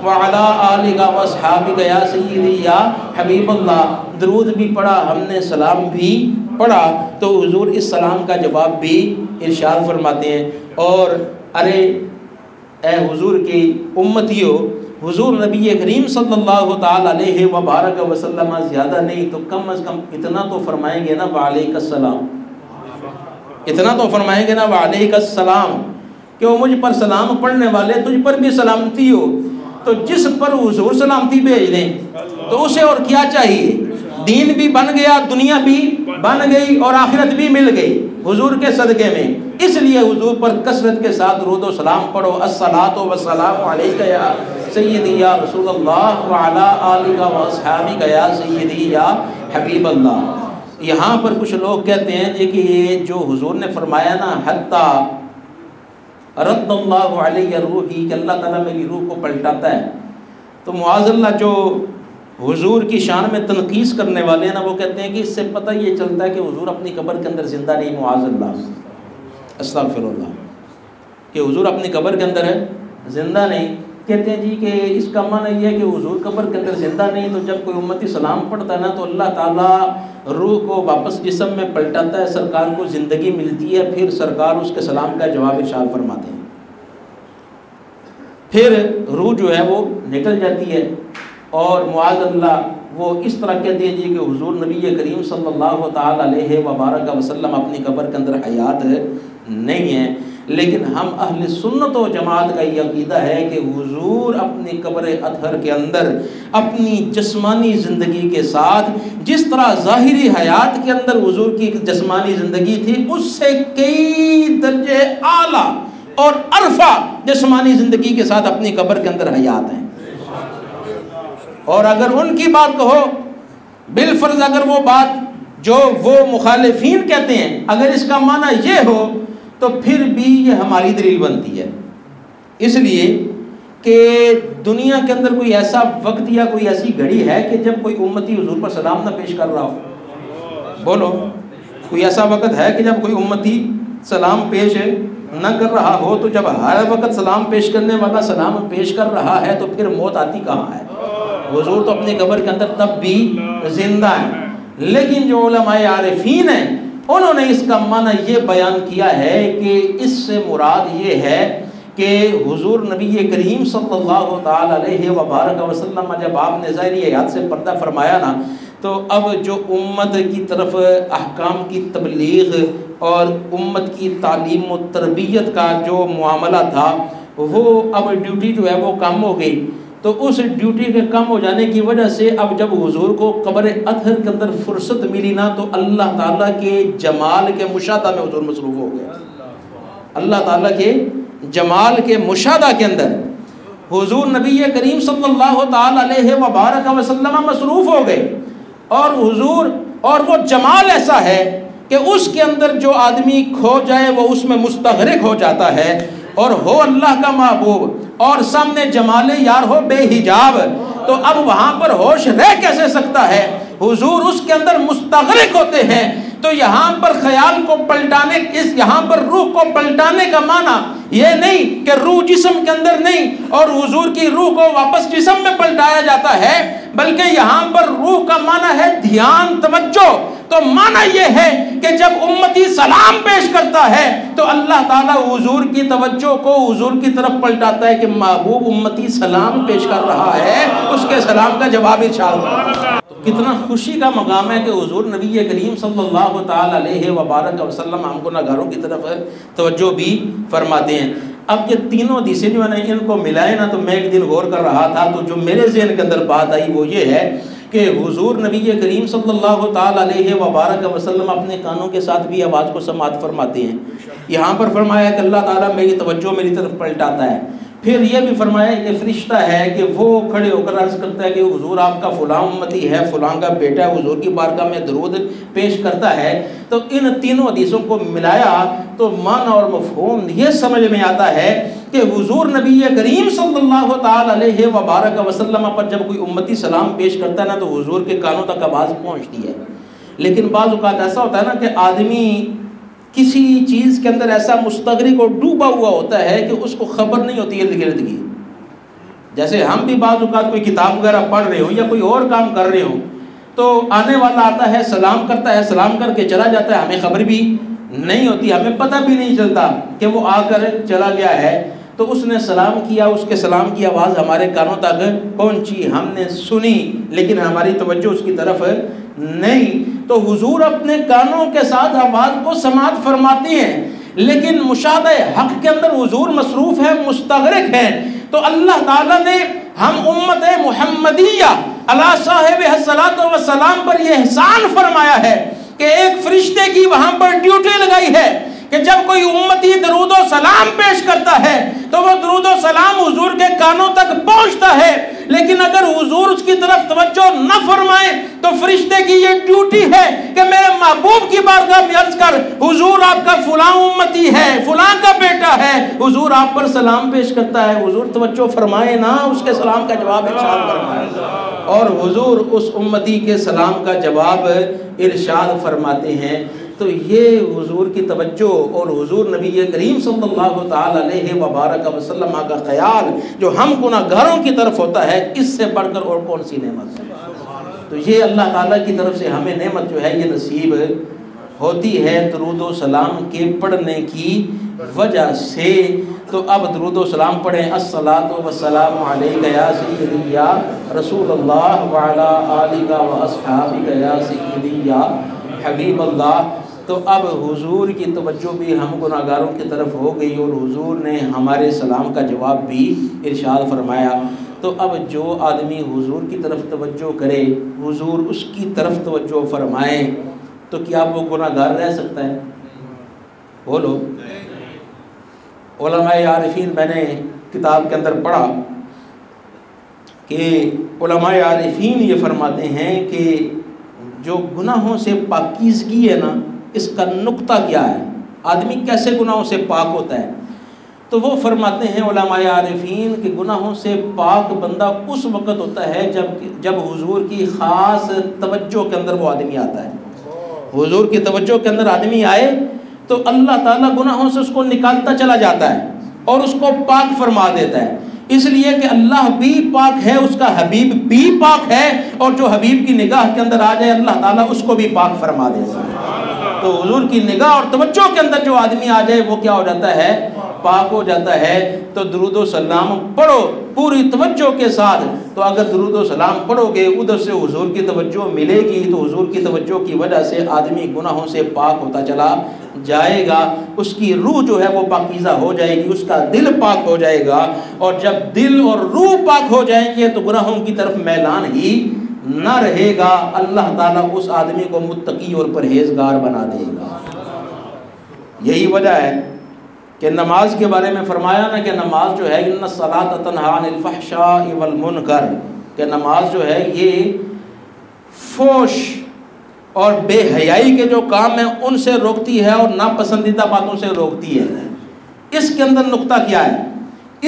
وعلی آلک واصحابک یا سیدی یا حبیب اللہ. درود بھی پڑھا ہم نے، سلام بھی پڑھا، تو حضور اس سلام کا جواب بھی ارشاد فرماتے ہیں. اور ارے اے حضور کی امتیوں، حضور نبی کریم صلی اللہ تعالی علیہ وبارک وسلم زیادہ نہیں تو کم از کم اتنا تو فرمائیں گے نا وعلیک السلام، اتنا تو فرمائیں گے نا وعلیک السلام، کہ وہ مجھ پر سلام پڑھنے والے تجھ پر بھی سلامتی ہو. تو جس پر حضور سلامتی بھیج دیں تو اسے اور کیا چاہیے؟ دین بھی بن گیا، دنیا بھی بن گئی اور آخرت بھی مل گئی حضور کے صدقے میں. اس لیے حضور پر کثرت کے ساتھ درود و سلام پڑھو. الصلاۃ والسلام علیک یا سیدی یا رسول اللہ وعلی آلک واصحابک یا سیدی یا حبیب اللہ. یہاں پر کچھ لوگ کہتے ہیں کہ یہ جو حضور نے فرمایا نا حتی رد اللہ علیہ روحی، کہ اللہ تعالیٰ میری روح کو پلٹاتا ہے، تو معاذ اللہ جو حضور کی شان میں تنقیص کرنے والے ہیں نا وہ کہتے ہیں کہ اس سے پتہ یہ چلتا ہے کہ حضور اپنی قبر کے اندر زندہ نہیں. معاذ اللہ، استغفر اللہ، کہ حضور اپنی قبر کے اندر ہے زندہ نہیں. کہتے ہیں جی کہ اس کا معنی یہ ہے کہ حضور قبر کے اندر زندہ نہیں، تو جب کوئی امتی سلام پڑھتا ہے نا تو اللہ تعالیٰ روح کو واپس جسم میں پلٹاتا ہے، سرکار کو زندگی ملتی ہے، پھر سرکار اس کے سلام کا جواب ارشاد فرماتے ہیں، پھر روح جو ہے وہ نکل جاتی ہے. اور معاذ اللہ وہ اس طرح کہتے ہیں جی کہ حضور نبی کریم صلی اللہ تعالی علیہ وبارک وسلم اپنی قبر کے اندر حیات نہیں ہیں. لیکن ہم اہل سنت و جماعت کا یہ عقیدہ ہے کہ حضور اپنی قبر اطہر کے اندر اپنی جسمانی زندگی کے ساتھ جس طرح ظاہری حیات کے اندر حضور کی جسمانی زندگی تھی، اس سے کئی درجے اعلیٰ اور عرفہ جسمانی زندگی کے ساتھ اپنی قبر کے اندر حیات ہیں. اور اگر ان کی بات کہو، بالفرض اگر وہ بات جو وہ مخالفین کہتے ہیں اگر اس کا معنی یہ ہو تو پھر بھی یہ ہماری دلیل بنتی ہے. اس لیے کہ دنیا کے اندر کوئی ایسا وقت یا کوئی ایسی گھڑی ہے کہ جب کوئی امتی حضور پر سلام نہ پیش کر رہا ہو؟ بولو، کوئی ایسا وقت ہے کہ جب کوئی امتی سلام پیش نہ کر رہا ہو؟ تو جب ہر وقت سلام پیش کرنے والا سلام پیش کر رہا ہے تو پھر موت آتی کہاں ہے؟ حضور تو اپنی قبر کے اندر تب بھی زندہ ہیں. لیکن جو علماء عارفین ہیں انہوں نے اس کا معنی یہ بیان کیا ہے کہ اس سے مراد یہ ہے کہ حضور نبی کریم صلی اللہ تعالی علیہ وبارک وسلم جب آپ نے ظاہری حیات سے پردہ فرمایا نا، تو اب جو امت کی طرف احکام کی تبلیغ اور امت کی تعلیم و تربیت کا جو معاملہ تھا وہ اب ڈیوٹی جو ہے وہ کم ہو گئی. تو اس ڈیوٹی کے کم ہو جانے کی وجہ سے اب جب حضور کو قبر اطہر کے اندر فرصت ملی نا تو اللہ تعالیٰ کے جمال کے مشاہدہ میں حضور مصروف ہو گئے. اللہ تعالیٰ کے جمال کے مشاہدہ کے اندر حضور نبی کریم صلی اللہ تعالی علیہ وبارک وسلم مصروف ہو گئے. اور حضور اور وہ جمال ایسا ہے کہ اس کے اندر جو آدمی کھو جائے وہ اس میں مستغرق ہو جاتا ہے. اور ہو اللہ کا محبوب اور سامنے جمال یار ہو بے حجاب، تو اب وہاں پر ہوش رہ کیسے سکتا ہے؟ حضور اس کے اندر مستغرق ہوتے ہیں. تو یہاں پر خیال کو پلٹانے، یہاں پر روح کو پلٹانے کا معنی یہ نہیں کہ روح جسم کے اندر نہیں اور حضور کی روح کو واپس جسم میں پلٹایا جاتا ہے، بلکہ یہاں پر روح کا معنی ہے دھیان، توجہ. تو معنی یہ ہے کہ جب امتی سلام پیش کرتا ہے تو اللہ تعالیٰ حضور کی توجہ کو حضور کی طرف پلٹاتا ہے کہ محبوب امتی سلام پیش کر رہا ہے، اس کے سلام کا جواب ارشاد کرتا ہے. کتنا خوشی کا مقام ہے کہ حضور نبی کریم صلی اللہ تعالی علیہ وبارک وسلم ہم کو نگاروں کی طرف توجہ بھی فرماتے ہیں. اب یہ تینوں حدیثیں جو میں نے ان کو ملائے نا تو میں ایک دن غور کر رہا تھا تو جو میرے ذہن کے اندر بات آئی وہ یہ ہے کہ حضور نبی کریم صلی اللہ تعالیٰ علیہ وبارک وسلم اپنے کانوں کے ساتھ بھی آواز کو سماعت فرماتے ہیں۔ یہاں پر فرمایا کہ اللہ تعالیٰ میری توجہ میری طرف پلٹاتا ہے۔ پھر یہ بھی فرمایا کہ فرشتہ ہے کہ وہ کھڑے ہو کر عرض کرتا ہے کہ حضور آپ کا فلاں امتی ہے، فلاں کا بیٹا ہے، حضور کی بارگاہ میں درود پیش کرتا ہے۔ تو ان تینوں حدیثوں کو ملایا تو معنی اور مفہوم یہ سمجھ میں آتا ہے کہ حضور نبی کریم صلی اللہ تعالی علیہ وبارک وسلم پر جب کوئی امتی سلام پیش کرتا ہے نا تو حضور کے کانوں تک آواز پہنچتی ہے۔ لیکن بعض اوقات ایسا ہوتا ہے نا کہ آدمی کسی چیز کے اندر ایسا مستغرق اور ڈوبا ہوا ہوتا ہے کہ اس کو خبر نہیں ہوتی ارد گرد کی۔ جیسے ہم بھی بعض اوقات کوئی کتاب وغیرہ پڑھ رہے ہوں یا کوئی اور کام کر رہے ہوں تو آنے والا آتا ہے، سلام کرتا ہے، سلام کر کے چلا جاتا ہے، ہمیں خبر بھی نہیں ہوتی، ہمیں پتہ بھی نہیں چلتا کہ وہ آ کر چلا گیا ہے۔ تو اس نے سلام کیا، اس کے سلام کی آواز ہمارے کانوں تک پہنچی، ہم نے سنی، لیکن ہماری توجہ اس کی طرف نہیں۔ تو حضور اپنے کانوں کے ساتھ آواز کو سماعت فرماتے ہیں، لیکن مشاہدہ حق کے اندر حضور مصروف ہے، مستغرق ہے۔ تو اللہ تعالیٰ نے ہم امت محمدیہ علی صاحب الصلاۃ والسلام پر یہ احسان فرمایا ہے کہ ایک فرشتے کی وہاں پر ڈیوٹی لگائی ہے کہ جب کوئی امتی درود و سلام پیش کرتا ہے تو وہ درود و سلام حضور کے کانوں تک پہنچتا ہے، لیکن اگر حضور اس کی طرف توجہ نہ فرمائے تو فرشتے کی یہ ڈیوٹی ہے کہ میرے محبوب کی بارگاہ میں عرض کر حضور آپ کا فلاں امتی ہے، فلاں کا بیٹا ہے، حضور آپ پر سلام پیش کرتا ہے، حضور توجہ فرمائے نا، اس کے سلام کا جواب ارشاد فرمائے۔ اور حضور اس امتی کے سلام کا جواب ارشاد فرماتے ہیں۔ تو یہ حضور کی توجہ اور حضور نبی کریم صلی اللہ تعالی علیہ وبارک وسلم کا خیال جو ہم گناہگاروں کی طرف ہوتا ہے، اس سے بڑھ کر اور کون سی نعمت ہے؟ تو یہ اللہ تعالیٰ کی طرف سے ہمیں نعمت جو ہے یہ نصیب ہوتی ہے درود و سلام کے پڑھنے کی وجہ سے۔ تو اب درود و سلام پڑھیں۔ الصلاۃ والسلام علیک یا سیدی یا رسول اللہ وعلی آلک و اصحابک یا سیدی یا حبیب اللہ۔ تو اب حضور کی توجہ بھی ہم گناہگاروں کی طرف ہو گئی اور حضور نے ہمارے سلام کا جواب بھی ارشاد فرمایا۔ تو اب جو آدمی حضور کی طرف توجہ کرے، حضور اس کی طرف توجہ فرمائے، تو کیا وہ گناہگار رہ سکتا ہے؟ بولو۔ علماء عارفین، میں نے کتاب کے اندر پڑھا کہ علماء عارفین یہ فرماتے ہیں کہ جو گناہوں سے پاکیزگی ہے نا، اس کا نقطہ کیا ہے، آدمی کیسے گناہوں سے پاک ہوتا ہے؟ تو وہ فرماتے ہیں علماء عارفین کہ گناہوں سے پاک بندہ اس وقت ہوتا ہے جب حضور کی خاص توجہ کے اندر وہ آدمی آتا ہے۔ حضور کی توجہ کے اندر آدمی آئے تو اللہ تعالیٰ گناہوں سے اس کو نکالتا چلا جاتا ہے اور اس کو پاک فرما دیتا ہے، اس لیے کہ اللہ بھی پاک ہے، اس کا حبیب بھی پاک ہے، اور جو حبیب کی نگاہ کے اندر آ جائے اللہ تعالیٰ اس کو بھی پاک فرما دیتا ہے۔ تو حضور کی نگاہ اور توجہ کے اندر جو آدمی آ جائے وہ کیا ہو جاتا ہے؟ پاک ہو جاتا ہے۔ تو درود و سلام پڑھو پوری توجہ کے ساتھ۔ تو اگر درود و سلام پڑھو گے ادھر سے حضور کی توجہ ملے گی، تو حضور کی توجہ کی وجہ سے آدمی گناہوں سے پاک ہوتا چلا جائے گا، اس کی روح جو ہے وہ پاکیزہ ہو جائے گی، اس کا دل پاک ہو جائے گا، اور جب دل اور روح پاک ہو جائیں گے تو گناہوں کی طرف میلان ہی نہ رہے گا۔ اللہ تعالیٰ اس آدمی کو متقی اور پرہیزگار بنا دے گا۔ یہی وجہ ہے کہ نماز کے بارے میں فرمایا نا کہ نماز جو ہے ان الصلاۃ تنہی عن الفحشاء والمنکر، کہ نماز جو ہے یہ فحش اور بے حیائی کے جو کام ہیں ان سے روکتی ہے اور ناپسندیدہ باتوں سے روکتی ہے۔ اس کے اندر نقطہ کیا ہے؟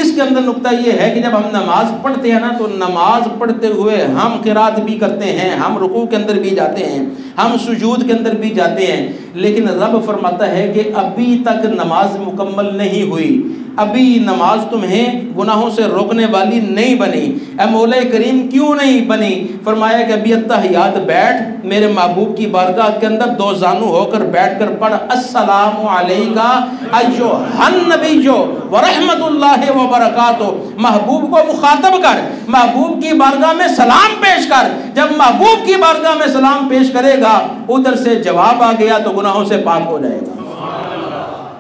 اس کے اندر نقطہ یہ ہے کہ جب ہم نماز پڑھتے ہیں نا تو نماز پڑھتے ہوئے ہم قرات بھی کرتے ہیں، ہم رکوع کے اندر بھی جاتے ہیں، ہم سجود کے اندر بھی جاتے ہیں، لیکن رب فرماتا ہے کہ ابھی تک نماز مکمل نہیں ہوئی، ابھی نماز تمہیں گناہوں سے روکنے والی نہیں بنی۔ اے مولا کریم کیوں نہیں بنی؟ فرمایا کہ ابھی التحیات بیٹھ میرے محبوب کی بارگاہ کے اندر دو زانو ہو کر بیٹھ کر پڑھ السلام علیکہ ایھا النبی ورحمۃ اللہ وبرکاتہ۔ محبوب کو مخاطب کر، محبوب کی بارگاہ میں سلام پیش کر۔ جب محبوب کی بارگاہ میں سلام پیش کرے گا ادھر سے جواب آ گیا تو گناہوں سے پاک ہو جائے گا۔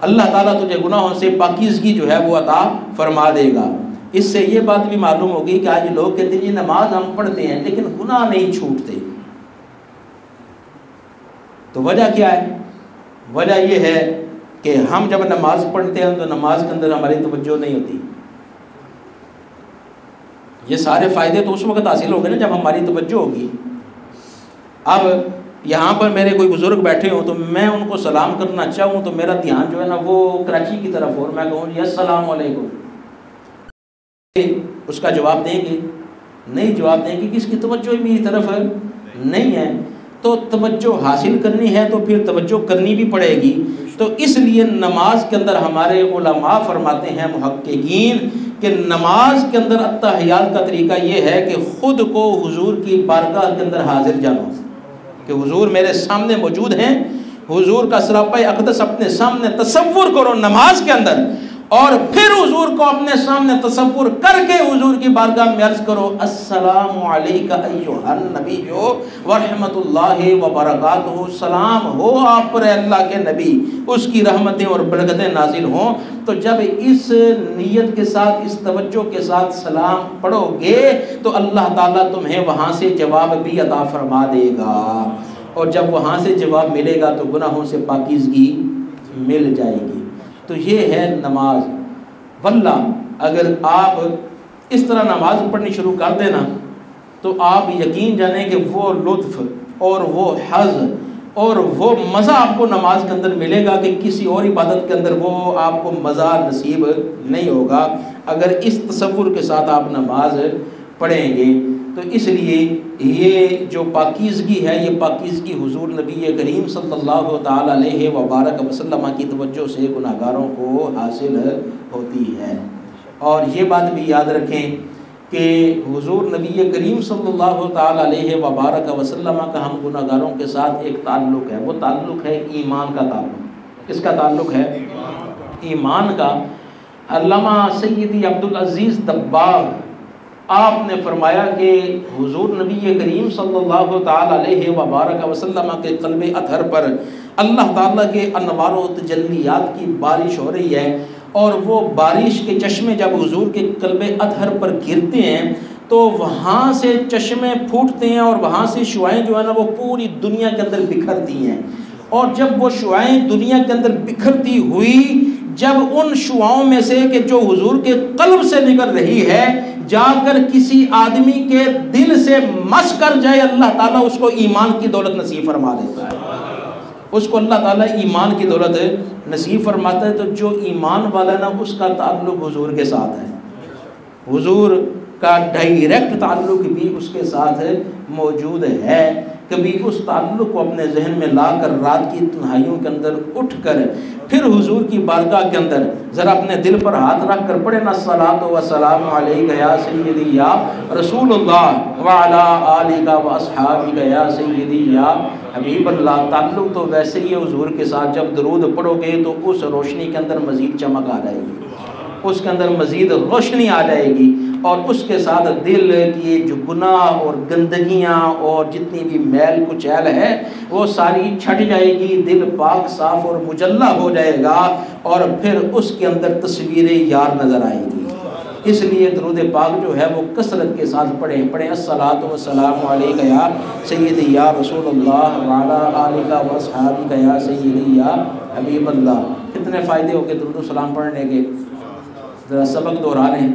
اللہ تعالیٰ تجھے گناہوں سے پاکیزگی جو ہے وہ عطا فرما دے گا۔ اس سے یہ بات بھی معلوم ہوگی کہ آج لوگ کہتے ہیں یہ نماز ہم پڑھتے ہیں لیکن گناہ نہیں چھوٹتے. تو وجہ کیا ہے؟ وجہ یہ ہے کہ ہم جب نماز پڑھتے ہیں تو نماز کے اندر ہماری توجہ نہیں ہوتی. یہ سارے فائدے تو اس وقت حاصل ہوں گے نا جب ہماری توجہ ہوگی. اب یہاں پر میرے کوئی بزرگ بیٹھے ہوں تو میں ان کو سلام کرنا چاہوں تو میرا دھیان جو ہے نا وہ کراچی کی طرف ہو اور میں کہوں جی السلام علیکم. اس کا جواب دیں گے؟ نہیں جواب دیں گے کہ اس کی توجہ میری طرف نہیں ہے. تو توجہ حاصل کرنی ہے تو پھر توجہ کرنی بھی پڑے گی. تو اس لیے نماز کے اندر ہمارے علماء فرماتے ہیں محققین کہ نماز کے اندر التحیات کا طریقہ یہ ہے کہ خود کو حضور کی بارگاہ کے اندر حاضر جانو کہ حضور میرے سامنے موجود ہیں. حضور کا سراپہ اقدس اپنے سامنے تصور کرو نماز کے اندر اور پھر حضور کو اپنے سامنے تصور کر کے حضور کی بارگاہ میں عرض کرو السلام علیکہ ایھا النبی ورحمۃ اللہ وبرکاتہ. سلام ہو آپ پر اللہ کے نبی، اس کی رحمتیں اور برکتیں نازل ہوں. تو جب اس نیت کے ساتھ اس توجہ کے ساتھ سلام پڑھو گے تو اللہ تعالیٰ تمہیں وہاں سے جواب بھی عطا فرما دے گا اور جب وہاں سے جواب ملے گا تو گناہوں سے پاکیزگی مل جائے گی. تو یہ ہے نماز. واللہ اگر آپ اس طرح نماز پڑھنی شروع کر دینا تو آپ یقین جانیں کہ وہ لطف اور وہ حظ اور وہ مزہ آپ کو نماز کے اندر ملے گا کہ کسی اور عبادت کے اندر وہ آپ کو مزہ نصیب نہیں ہوگا اگر اس تصور کے ساتھ آپ نماز پڑھیں گے. تو اس لیے یہ جو پاکیزگی ہے یہ پاکیزگی حضور نبی کریم صلی اللہ تعالی علیہ وبارک وسلم کی توجہ سے گناہگاروں کو حاصل ہوتی ہے. اور یہ بات بھی یاد رکھیں کہ حضور نبی کریم صلی اللہ تعالی علیہ وبارک وسلم کا ہم گناہگاروں کے ساتھ ایک تعلق ہے. وہ تعلق ہے ایمان کا تعلق. کس کا تعلق ہے؟ ایمان کا. علامہ سیدی عبدالعزیز دباغ آپ نے فرمایا کہ حضور نبی کریم صلی اللہ تعالی علیہ وبارک وسلم کے قلب اطہر پر اللہ تعالیٰ کے انوار و تجلیات کی بارش ہو رہی ہے اور وہ بارش کے چشمے جب حضور کے قلب اطہر پر گرتے ہیں تو وہاں سے چشمے پھوٹتے ہیں اور وہاں سے شعائیں جو ہے نا وہ پوری دنیا کے اندر بکھرتی ہیں. اور جب وہ شعائیں دنیا کے اندر بکھرتی ہوئی جب ان شعاؤں میں سے کہ جو حضور کے قلب سے نکل رہی ہے جا کر کسی آدمی کے دل سے مس کر جائے اللہ تعالیٰ اس کو ایمان کی دولت نصیب فرما دیتا ہے. اس کو اللہ تعالیٰ ایمان کی دولت نصیب فرماتا ہے. تو جو ایمان والا نا اس کا تعلق حضور کے ساتھ ہے. حضور کا ڈائریکٹ تعلق بھی اس کے ساتھ موجود ہے. کبھی اس تعلق کو اپنے ذہن میں لا کر رات کی تنہائیوں کے اندر اٹھ کر پھر حضور کی بارگاہ کے اندر ذرا اپنے دل پر ہاتھ رکھ کر پڑھے نا الصلاۃ والسلام علیک یا سیدی یا رسول اللہ وعلی آلک واصحابک یا سیدی یا حبیب اللہ. تعلق تو ویسے ہی ہے حضور کے ساتھ. جب درود پڑھو گے تو اس روشنی کے اندر مزید چمک آ جائے گی، اس کے اندر مزید روشنی آ جائے گی اور اس کے ساتھ دل کی جو گناہ اور گندگیاں اور جتنی بھی میل کچیل ہے وہ ساری چھٹ جائے گی. دل پاک صاف اور مجلہ ہو جائے گا اور پھر اس کے اندر تصویر یار نظر آئے گی. اس لیے درود پاک جو ہے وہ کثرت کے ساتھ پڑھیں الصلاۃ والسلام علیک یا سیدی یا رسول اللہ وعلی آلک واصحابک یا سیدی یا حبیب اللہ. کتنے فائدے ہو گئے درود و سلام پڑھنے کے؟ ذرا سبق دہرا لیں.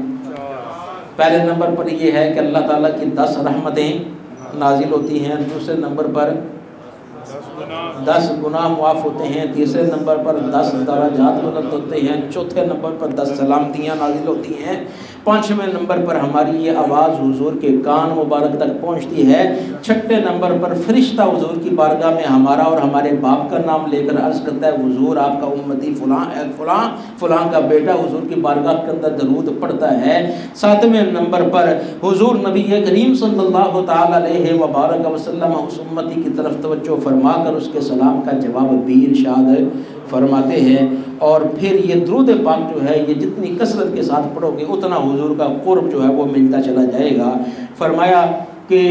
پہلے نمبر پر یہ ہے کہ اللہ تعالیٰ کی 10 رحمتیں نازل ہوتی ہیں. دوسرے نمبر پر 10 گناہ معاف ہوتے ہیں. تیسرے نمبر پر 10 درجات بلند ہوتے ہیں. چوتھے نمبر پر 10 سلامتیاں نازل ہوتی ہیں. 5ویں نمبر پر ہماری یہ آواز حضور کے کان مبارک تک پہنچتی ہے. 6 نمبر پر فرشتہ حضور کی بارگاہ میں ہمارا اور ہمارے باپ کا نام لے کر عرض کرتا ہے حضور آپ کا امتی فلاں فلاں فلاں کا بیٹا حضور کی بارگاہ کے اندر درود پڑھتا ہے. 7ویں نمبر پر حضور نبی کریم صلی اللہ تعالی علیہ وبارک وسلم اس امتی کی طرف توجہ فرما کر اس کے سلام کا جواب بھی ارشاد فرماتے ہیں. اور پھر یہ درود پاک جو ہے یہ جتنی کثرت کے ساتھ پڑھو گے اتنا حضور کا قرب جو ہے وہ ملتا چلا جائے گا. فرمایا کہ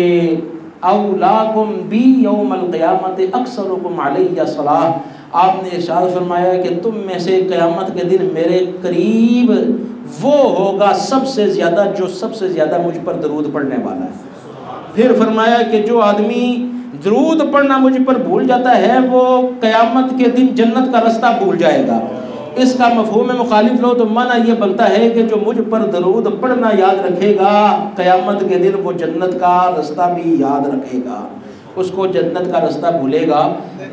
اولاکم بی یوم القیامت اکثرکم علیہ صلاۃ. آپ نے ارشاد فرمایا کہ تم میں سے قیامت کے دن میرے قریب وہ ہوگا سب سے زیادہ جو سب سے زیادہ مجھ پر درود پڑھنے والا ہے۔ پھر فرمایا کہ جو آدمی درود پڑھنا مجھ پر بھول جاتا ہے وہ قیامت کے دن جنت کا رستہ بھول جائے گا۔ اس کا مفہوم مخالف لو تو معنی یہ بنتا ہے کہ جو مجھ پر درود پڑھنا یاد رکھے گا قیامت کے دن وہ جنت کا رستہ بھی یاد رکھے گا، اس کو جنت کا رستہ بھولے گا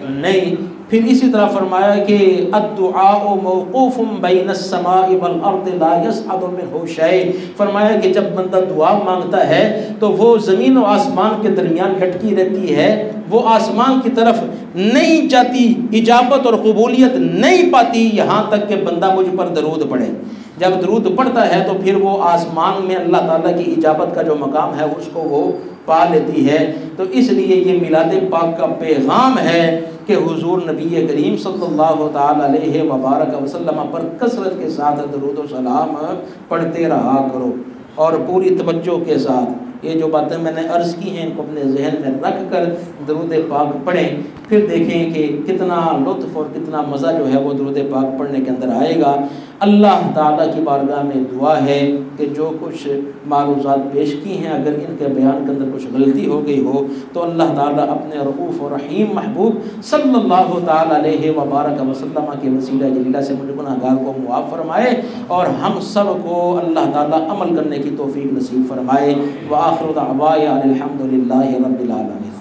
نہیں۔ پھر اسی طرح فرمایا کہ الدعاء موقوف بین السماء والارض لا يصعد منه شيء، فرمایا کہ جب بندہ دعا مانگتا ہے تو وہ زمین و آسمان کے درمیان لٹکی رہتی ہے، وہ آسمان کی طرف نہیں جاتی، اجابت اور قبولیت نہیں پاتی یہاں تک کہ بندہ مجھ پر درود پڑھے۔ جب درود پڑھتا ہے تو پھر وہ آسمان میں اللہ تعالیٰ کی اجابت کا جو مقام ہے اس کو وہ پا لیتی ہے۔ تو اس لیے یہ میلاد پاک کا پیغام ہے کہ حضور نبی کریم صلی اللہ تعالی علیہ وبارک وسلم پر کثرت کے ساتھ درود و سلام پڑھتے رہا کرو، اور پوری توجہ کے ساتھ یہ جو باتیں میں نے عرض کی ہیں ان کو اپنے ذہن میں رکھ کر درود پاک پڑھیں، پھر دیکھیں کہ کتنا لطف اور کتنا مزہ جو ہے وہ درود پاک پڑھنے کے اندر آئے گا۔ اللہ تعالیٰ کی بارگاہ میں دعا ہے کہ جو کچھ معروضات پیش کی ہیں اگر ان کے بیان کے اندر کچھ غلطی ہو گئی ہو تو اللہ تعالیٰ اپنے رؤوف و رحیم محبوب صلی اللہ تعالیٰ علیہ وبارک وسلم کے وسیلہ جلیلہ سے مجھ گناہگار کو معاف فرمائے اور ہم سب کو اللہ تعالیٰ عمل کرنے کی توفیق نصیب فرمائے۔ وآخر دعوایا الحمد للہ رب العالمین۔